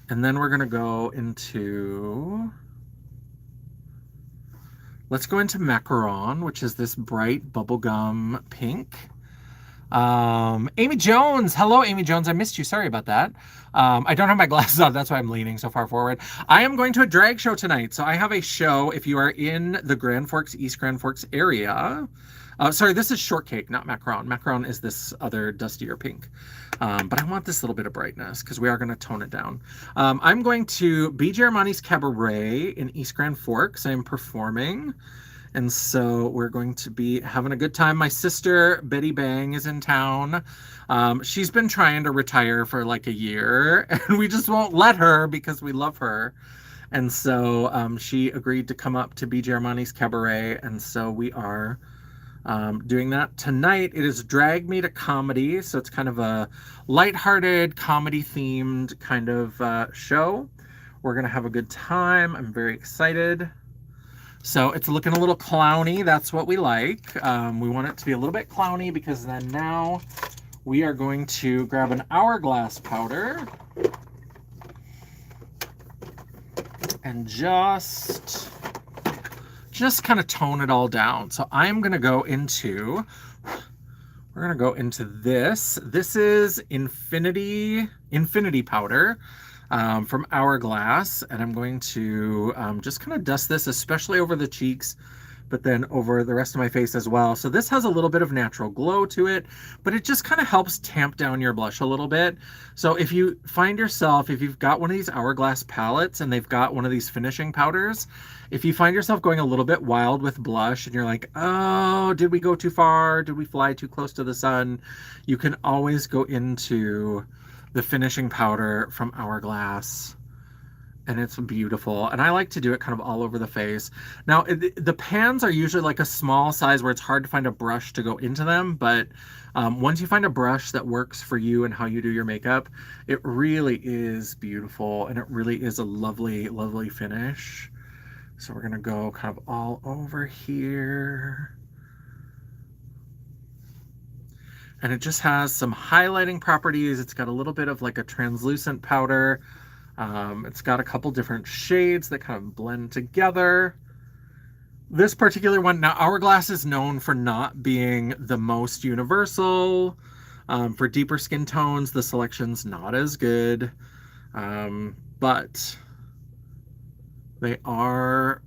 And then we're going to go into... Let's go into Macaron, which is this bright bubblegum pink. Amy Jones. Hello, Amy Jones. I missed you. Sorry about that. I don't have my glasses on. That's why I'm leaning so far forward. I am going to a drag show tonight. So I have a show if you are in the Grand Forks, East Grand Forks area. Sorry, this is Shortcake, not Macaron. Macaron is this other dustier pink. But I want this little bit of brightness because we are going to tone it down. I'm going to BJ Armani's Cabaret in East Grand Forks. I'm performing. And so we're going to be having a good time. My sister, Betty Bang, is in town. She's been trying to retire for like a year, and we just won't let her because we love her. And so she agreed to come up to BG Armani's cabaret, and so we are doing that tonight. It is Drag Me to Comedy, so it's kind of a lighthearted, comedy-themed kind of show. We're gonna have a good time. I'm very excited. So it's looking a little clowny. That's what we like. We want it to be a little bit clowny because then now we are going to grab an hourglass powder and just kind of tone it all down. So I'm going to go into, we're going to go into this. This is Infinity powder from Hourglass. And I'm going to just kind of dust this, especially over the cheeks, but then over the rest of my face as well. So this has a little bit of natural glow to it, but it just kind of helps tamp down your blush a little bit. So if you find yourself, if you've got one of these Hourglass palettes and they've got one of these finishing powders, if you find yourself going a little bit wild with blush and you're like, oh, did we go too far? Did we fly too close to the sun? You can always go into the finishing powder from Hourglass. And it's beautiful. And I like to do it kind of all over the face. Now, the pans are usually like a small size where it's hard to find a brush to go into them. But once you find a brush that works for you and how you do your makeup, it really is beautiful. And it really is a lovely, lovely finish. So we're going to go kind of all over here. And it just has some highlighting properties. It's got a little bit of like a translucent powder. It's got a couple different shades that kind of blend together. This particular one, now Hourglass is known for not being the most universal. For deeper skin tones, the selection's not as good. But they are,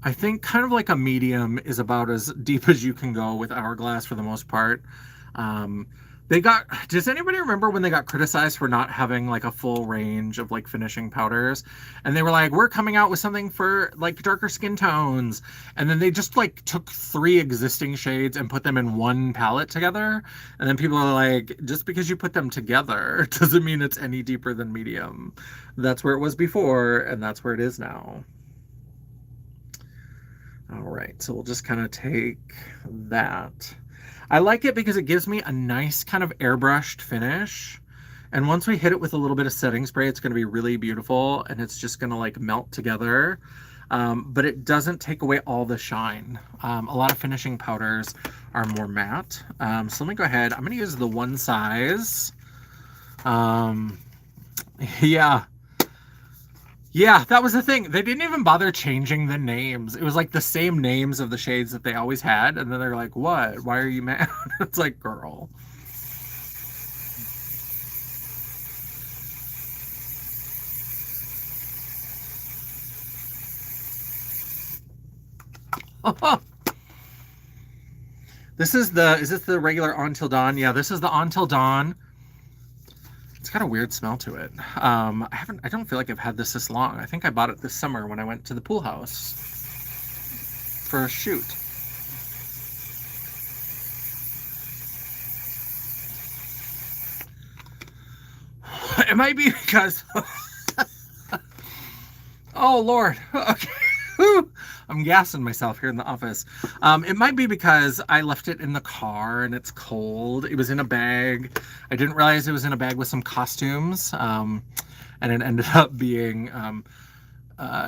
I think kind of like a medium is about as deep as you can go with Hourglass for the most part. Does anybody remember when they got criticized for not having like a full range of like finishing powders? And they were like, we're coming out with something for like darker skin tones. And then they just like took 3 existing shades and put them in one palette together. And then people are like, just because you put them together doesn't mean it's any deeper than medium. That's where it was before, and that's where it is now. All right, so we'll just kind of take that. I like it because it gives me a nice kind of airbrushed finish. And once we hit it with a little bit of setting spray, it's going to be really beautiful and it's just going to like melt together. But it doesn't take away all the shine. A lot of finishing powders are more matte. So let me go ahead. I'm going to use the one size. Yeah, that was the thing. They didn't even bother changing the names. It was like the same names of the shades that they always had. And then they're like, what? Why are you mad? It's like, girl. Is this the regular Until Dawn? Yeah, this is the Until Dawn. It's got a weird smell to it. I don't feel like I've had this long. I think I bought it this summer when I went to the pool house for a shoot. It might be because, oh Lord, okay. I'm gassing myself here in the office. It might be because I left it in the car and it's cold. It was in a bag. I didn't realize it was in a bag with some costumes. And it ended up being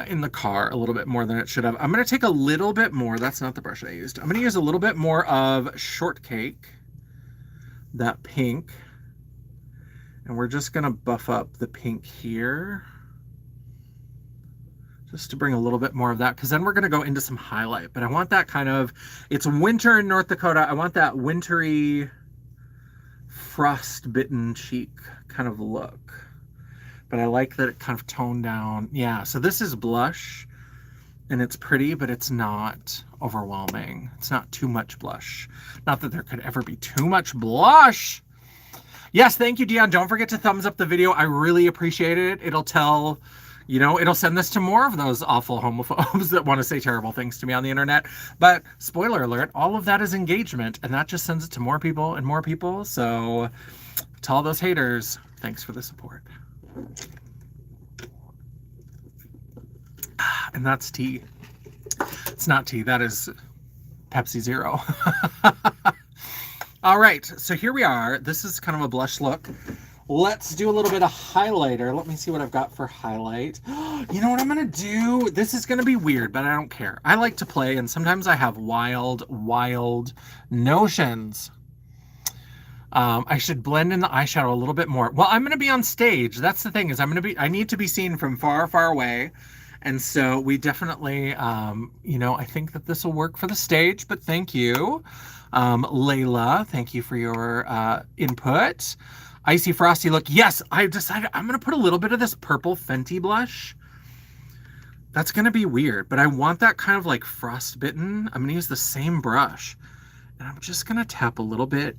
in the car a little bit more than it should have. I'm going to take a little bit more. That's not the brush I used. I'm going to use a little bit more of Shortcake, that pink. And we're just going to buff up the pink here, just to bring a little bit more of that, because then we're going to go into some highlight. But I want that kind of, it's winter in North Dakota. I want that wintry, frost-bitten cheek kind of look. But I like that it kind of toned down. Yeah, so this is blush, and it's pretty, but it's not overwhelming. It's not too much blush. Not that there could ever be too much blush. Yes, thank you, Dion. Don't forget to thumbs up the video. I really appreciate it. It'll tell, you know, it'll send this to more of those awful homophobes that want to say terrible things to me on the internet. But spoiler alert, all of that is engagement, and that just sends it to more people and more people. So to all those haters, thanks for the support. And that's tea. It's not tea. That is Pepsi Zero. All right, so here we are. This is kind of a blush look. Let's do a little bit of highlighter. Let me see what I've got for highlight. You know what I'm gonna do? This is gonna be weird, but I don't care. I like to play, and sometimes I have wild notions. I should blend in the eyeshadow a little bit more. Well, I'm gonna be on stage. That's the thing, is I need to be seen from far, far away. And so we definitely, you know, I think that this will work for the stage, but thank you. Layla, thank you for your input. Icy Frosty look. Yes, I decided I'm going to put a little bit of this purple Fenty blush. That's going to be weird, but I want that kind of like frostbitten. I'm going to use the same brush. And I'm just going to tap a little bit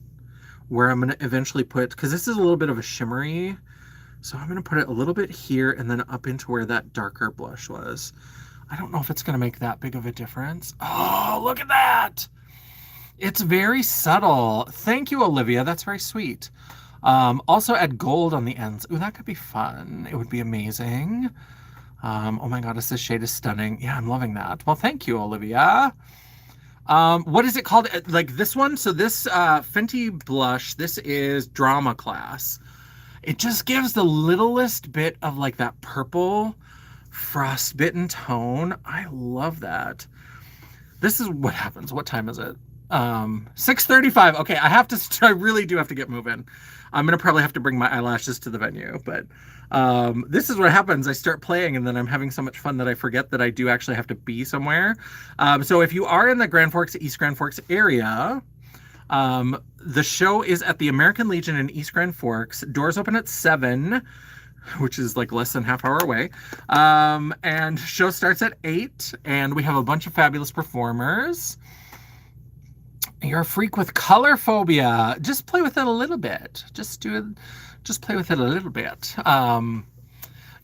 where I'm going to eventually put, because this is a little bit of a shimmery. So I'm going to put it a little bit here and then up into where that darker blush was. I don't know if it's going to make that big of a difference. Oh, look at that. It's very subtle. Thank you, Olivia. That's very sweet. Also add gold on the ends. Ooh, that could be fun. It would be amazing. Oh my God, this shade is stunning. Yeah, I'm loving that. Well, thank you, Olivia. What is it called? Like this one? So this Fenty blush, this is Drama Class. It just gives the littlest bit of like that purple frostbitten tone. I love that. This is what happens. What time is it? 6:35. Okay, I really do have to get moving. I'm gonna probably have to bring my eyelashes to the venue, but this is what happens. I start playing and then I'm having so much fun that I forget that I do actually have to be somewhere. So if you are in the Grand Forks, East Grand Forks area, the show is at the American Legion in East Grand Forks. Doors open at 7, which is like less than half hour away. And show starts at 8, and we have a bunch of fabulous performers. You're a freak with color phobia. Just play with it a little bit. Just play with it a little bit.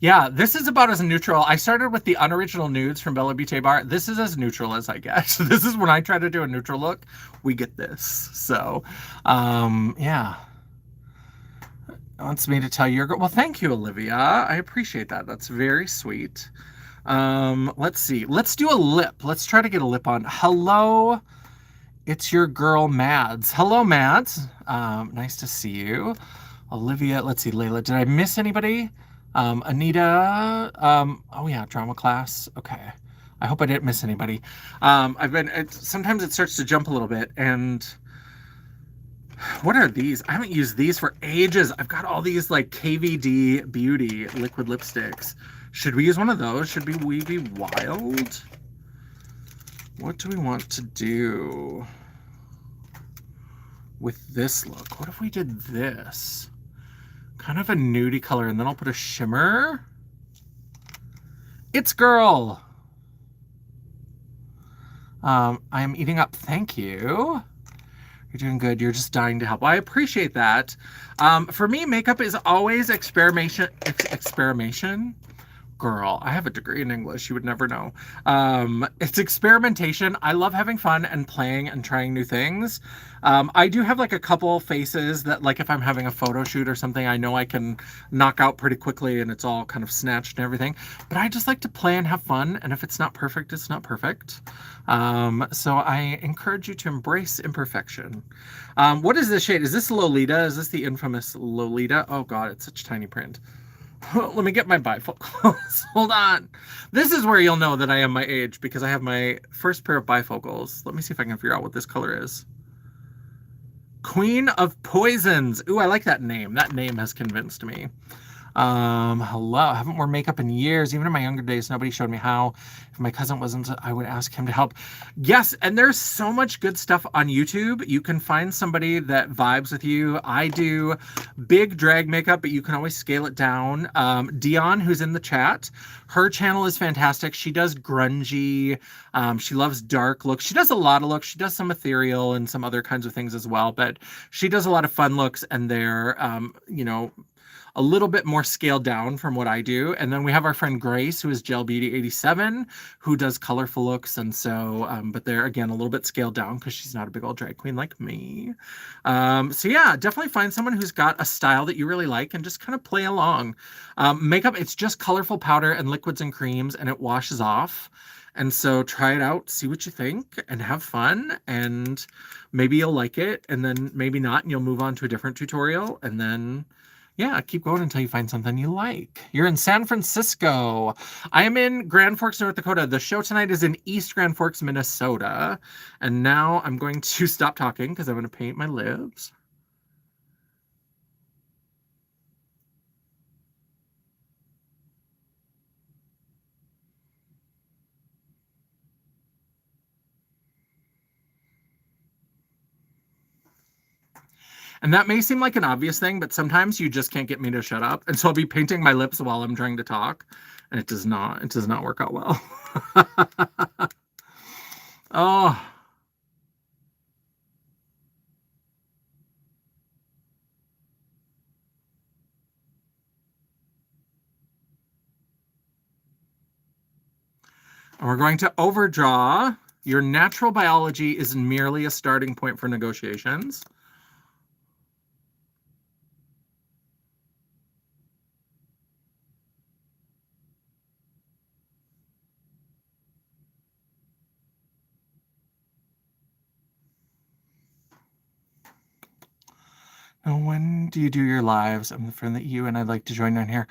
Yeah, this is about as neutral. I started with the Unoriginal Nudes from Bella Beaute Bar. This is as neutral as I get. This is when I try to do a neutral look, we get this. So, yeah. Wants me to tell your girl. Well, thank you, Olivia. I appreciate that. That's very sweet. Let's see. Let's do a lip. Let's try to get a lip on. Hello. It's your girl, Mads. Hello, Mads. Nice to see you. Olivia, let's see, Layla. Did I miss anybody? Anita. Oh yeah, drama class. Okay. I hope I didn't miss anybody. Sometimes it starts to jump a little bit. And what are these? I haven't used these for ages. I've got all these like KVD Beauty liquid lipsticks. Should we use one of those? Should we be wild? What do we want to do with this look? What if we did this? Kind of a nudie color, and then I'll put a shimmer. It's girl. I am eating up. Thank you. You're doing good. You're just dying to help. Well, I appreciate that. For me, makeup is always experimentation. Girl, I have a degree in English. You would never know. It's experimentation. I love having fun and playing and trying new things. I do have like a couple faces that, like, if I'm having a photo shoot or something, I know I can knock out pretty quickly and it's all kind of snatched and everything. But I just like to play and have fun. And if it's not perfect, it's not perfect. So I encourage you to embrace imperfection. What is this shade? Is this Lolita? Is this the infamous Lolita? Oh God, it's such tiny print. Let me get my bifocals. Hold on. This is where you'll know that I am my age, because I have my first pair of bifocals. Let me see if I can figure out what this color is. Queen of Poisons. Ooh, I like that name. That name has convinced me. Hello. I haven't worn makeup in years. Even in my younger days, nobody showed me how. If my cousin wasn't, I would ask him to help. Yes, and there's so much good stuff on YouTube. You can find somebody that vibes with you. I do big drag makeup, but you can always scale it down. Dion, who's in the chat, her channel is fantastic. She does grungy. She loves dark looks. She does a lot of looks. She does some ethereal and some other kinds of things as well, but she does a lot of fun looks, and they're, you know, a little bit more scaled down from what I do. And then we have our friend Grace, who is Gel Beauty 87, who does colorful looks. And so, but they're again a little bit scaled down because she's not a big old drag queen like me. So yeah, definitely find someone who's got a style that you really like and just kind of play along. Makeup, it's just colorful powder and liquids and creams, and it washes off. And so try it out, see what you think, and have fun. And maybe you'll like it, and then maybe not, and you'll move on to a different tutorial. And then, yeah, keep going until you find something you like. You're in San Francisco. I am in Grand Forks, North Dakota. The show tonight is in East Grand Forks, Minnesota. And now I'm going to stop talking because I'm going to paint my lips. And that may seem like an obvious thing, but sometimes you just can't get me to shut up. And so I'll be painting my lips while I'm trying to talk. And it does not work out well. Oh, and we're going to overdraw. Your natural biology is merely a starting point for negotiations. Oh, when do you do your lives? I'm the friend that you and I'd like to join on here.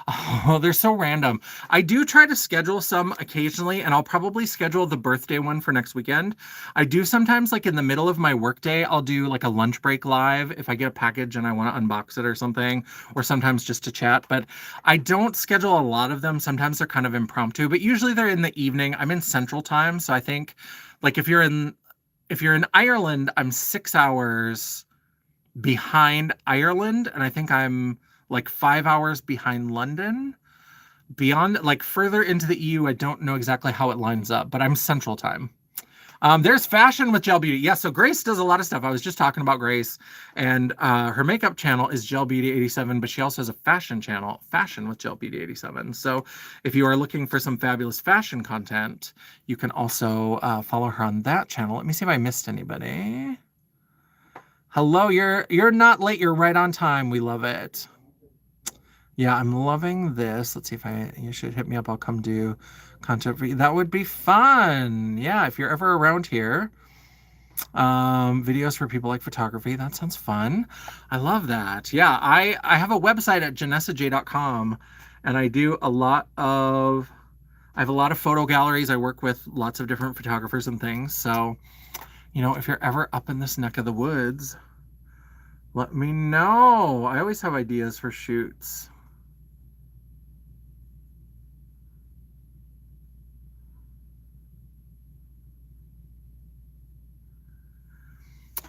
Oh, they're so random. I do try to schedule some occasionally, and I'll probably schedule the birthday one for next weekend. I do sometimes, like in the middle of my workday, I'll do like a lunch break live if I get a package and I want to unbox it or something, or sometimes just to chat. But I don't schedule a lot of them. Sometimes they're kind of impromptu, but usually they're in the evening. I'm in Central Time, so I think like if you're in Ireland, I'm 6 hours behind Ireland, and I think I'm like 5 hours behind London. Beyond, like further into the EU, I don't know exactly how it lines up, but I'm Central Time. There's fashion with Gel Beauty. Yeah, so Grace does a lot of stuff. I was just talking about Grace, and her makeup channel is Gel Beauty 87, but she also has a fashion channel, Fashion with Gel Beauty 87. So if you are looking for some fabulous fashion content, you can also follow her on that channel. Let me see if I missed anybody. Hello, you're not late. You're right on time. We love it. Yeah, I'm loving this. Let's see if you should hit me up. I'll come do content for you. That would be fun. Yeah, if you're ever around here. Videos for people like photography. That sounds fun. I love that. Yeah, I have a website at janessaj.com, and I do a lot of, I have a lot of photo galleries. I work with lots of different photographers and things. So, you know, if you're ever up in this neck of the woods, let me know. I always have ideas for shoots.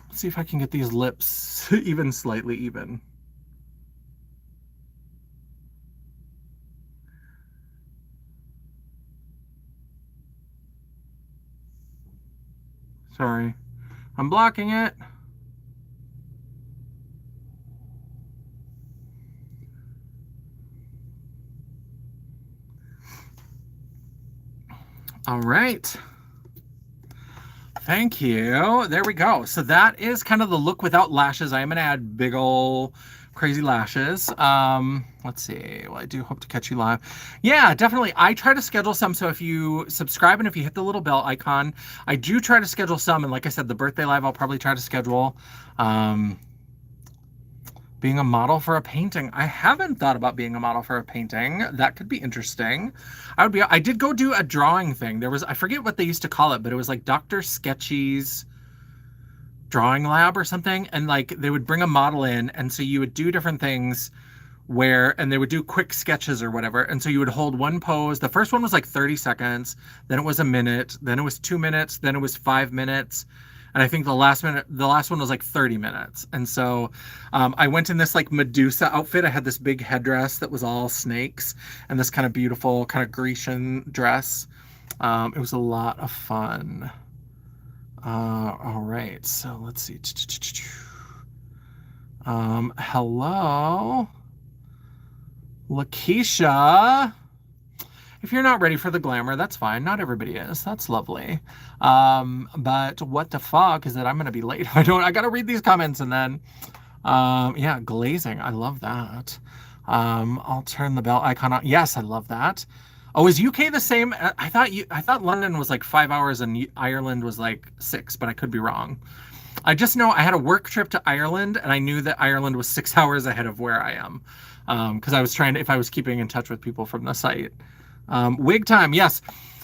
Let's see if I can get these lips even slightly even. Sorry, I'm blocking it. All right. Thank you. There we go. So that is kind of the look without lashes. I am going to add big ol' crazy lashes. Let's see. Well, I do hope to catch you live. Yeah, definitely. I try to schedule some. So if you subscribe and if you hit the little bell icon, I do try to schedule some. And like I said, the birthday live, I'll probably try to schedule. Being a model for a painting. I haven't thought about being a model for a painting. That could be interesting. I did go do a drawing thing. There was, I forget what they used to call it, but it was like Dr. Sketchy's drawing lab or something. And like they would bring a model in, and so you would do different things and they would do quick sketches or whatever. And so you would hold one pose. The first one was like 30 seconds, then it was a minute, then it was 2 minutes, then it was 5 minutes. And I think the last one was like 30 minutes. And so I went in this like Medusa outfit. I had this big headdress that was all snakes and this kind of beautiful kind of Grecian dress. It was a lot of fun. All right, so let's see. Hello. Lakeisha, if you're not ready for the glamour, that's fine. Not everybody is. That's lovely. But what the fuck is that I'm gonna be late? I gotta read these comments and then yeah, glazing. I love that. I'll turn the bell icon on. Yes, I love that. Oh, is UK the same? I thought London was like 5 hours and Ireland was like 6, but I could be wrong. I just know I had a work trip to Ireland and I knew that Ireland was 6 hours ahead of where I am. Because I was trying to, if I was keeping in touch with people from the site. Wig time, yes.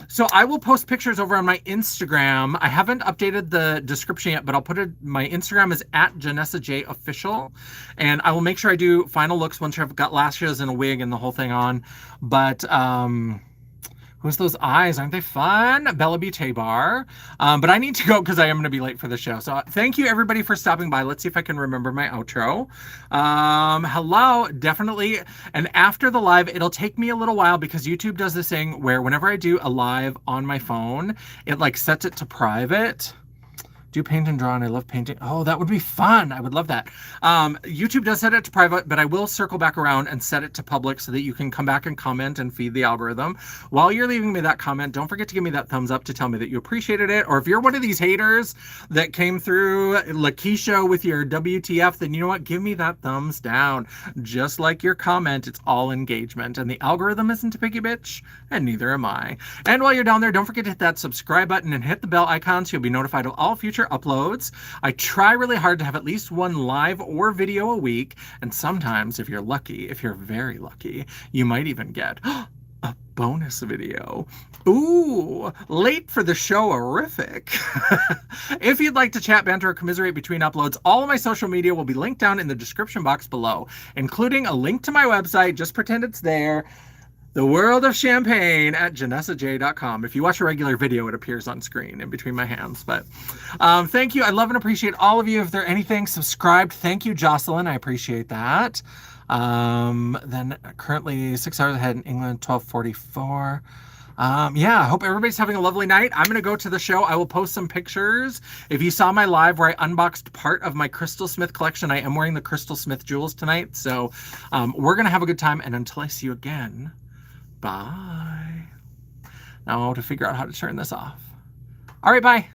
So I will post pictures over on my Instagram. I haven't updated the description yet, but I'll put it, my Instagram is at Janessa J Official. And I will make sure I do final looks once I've got lashes and a wig and the whole thing on. But who's those eyes? Aren't they fun? Bella Beaute Bar. But I need to go because I am going to be late for the show. So thank you everybody for stopping by. Let's see if I can remember my outro. Hello, definitely. And after the live, it'll take me a little while because YouTube does this thing where whenever I do a live on my phone, it like sets it to private. Do paint and draw, and I love painting. Oh, that would be fun. I would love that. YouTube does set it to private, but I will circle back around and set it to public so that you can come back and comment and feed the algorithm. While you're leaving me that comment, don't forget to give me that thumbs up to tell me that you appreciated it. Or if you're one of these haters that came through Lakeisha with your WTF, then you know what? Give me that thumbs down. Just like your comment, it's all engagement. And the algorithm isn't a picky bitch, and neither am I. And while you're down there, don't forget to hit that subscribe button and hit the bell icon so you'll be notified of all future uploads. I try really hard to have at least one live or video a week, and sometimes if you're lucky, if you're very lucky, you might even get a bonus video. Ooh, late for the show, horrific. If you'd like to chat, banter, or commiserate between uploads, all of my social media will be linked down in the description box below, including a link to my website. Just pretend it's there. The World of Champagne at janessaj.com. If you watch a regular video, it appears on screen in between my hands. But thank you. I love and appreciate all of you. If there anything, subscribed. Thank you, Jocelyn. I appreciate that. Then currently 6 hours ahead in England, 12:44. Yeah, I hope everybody's having a lovely night. I'm going to go to the show. I will post some pictures. If you saw my live where I unboxed part of my Crystal Smith collection, I am wearing the Crystal Smith jewels tonight. So we're going to have a good time. And until I see you again, bye. Now I want to figure out how to turn this off. All right, bye.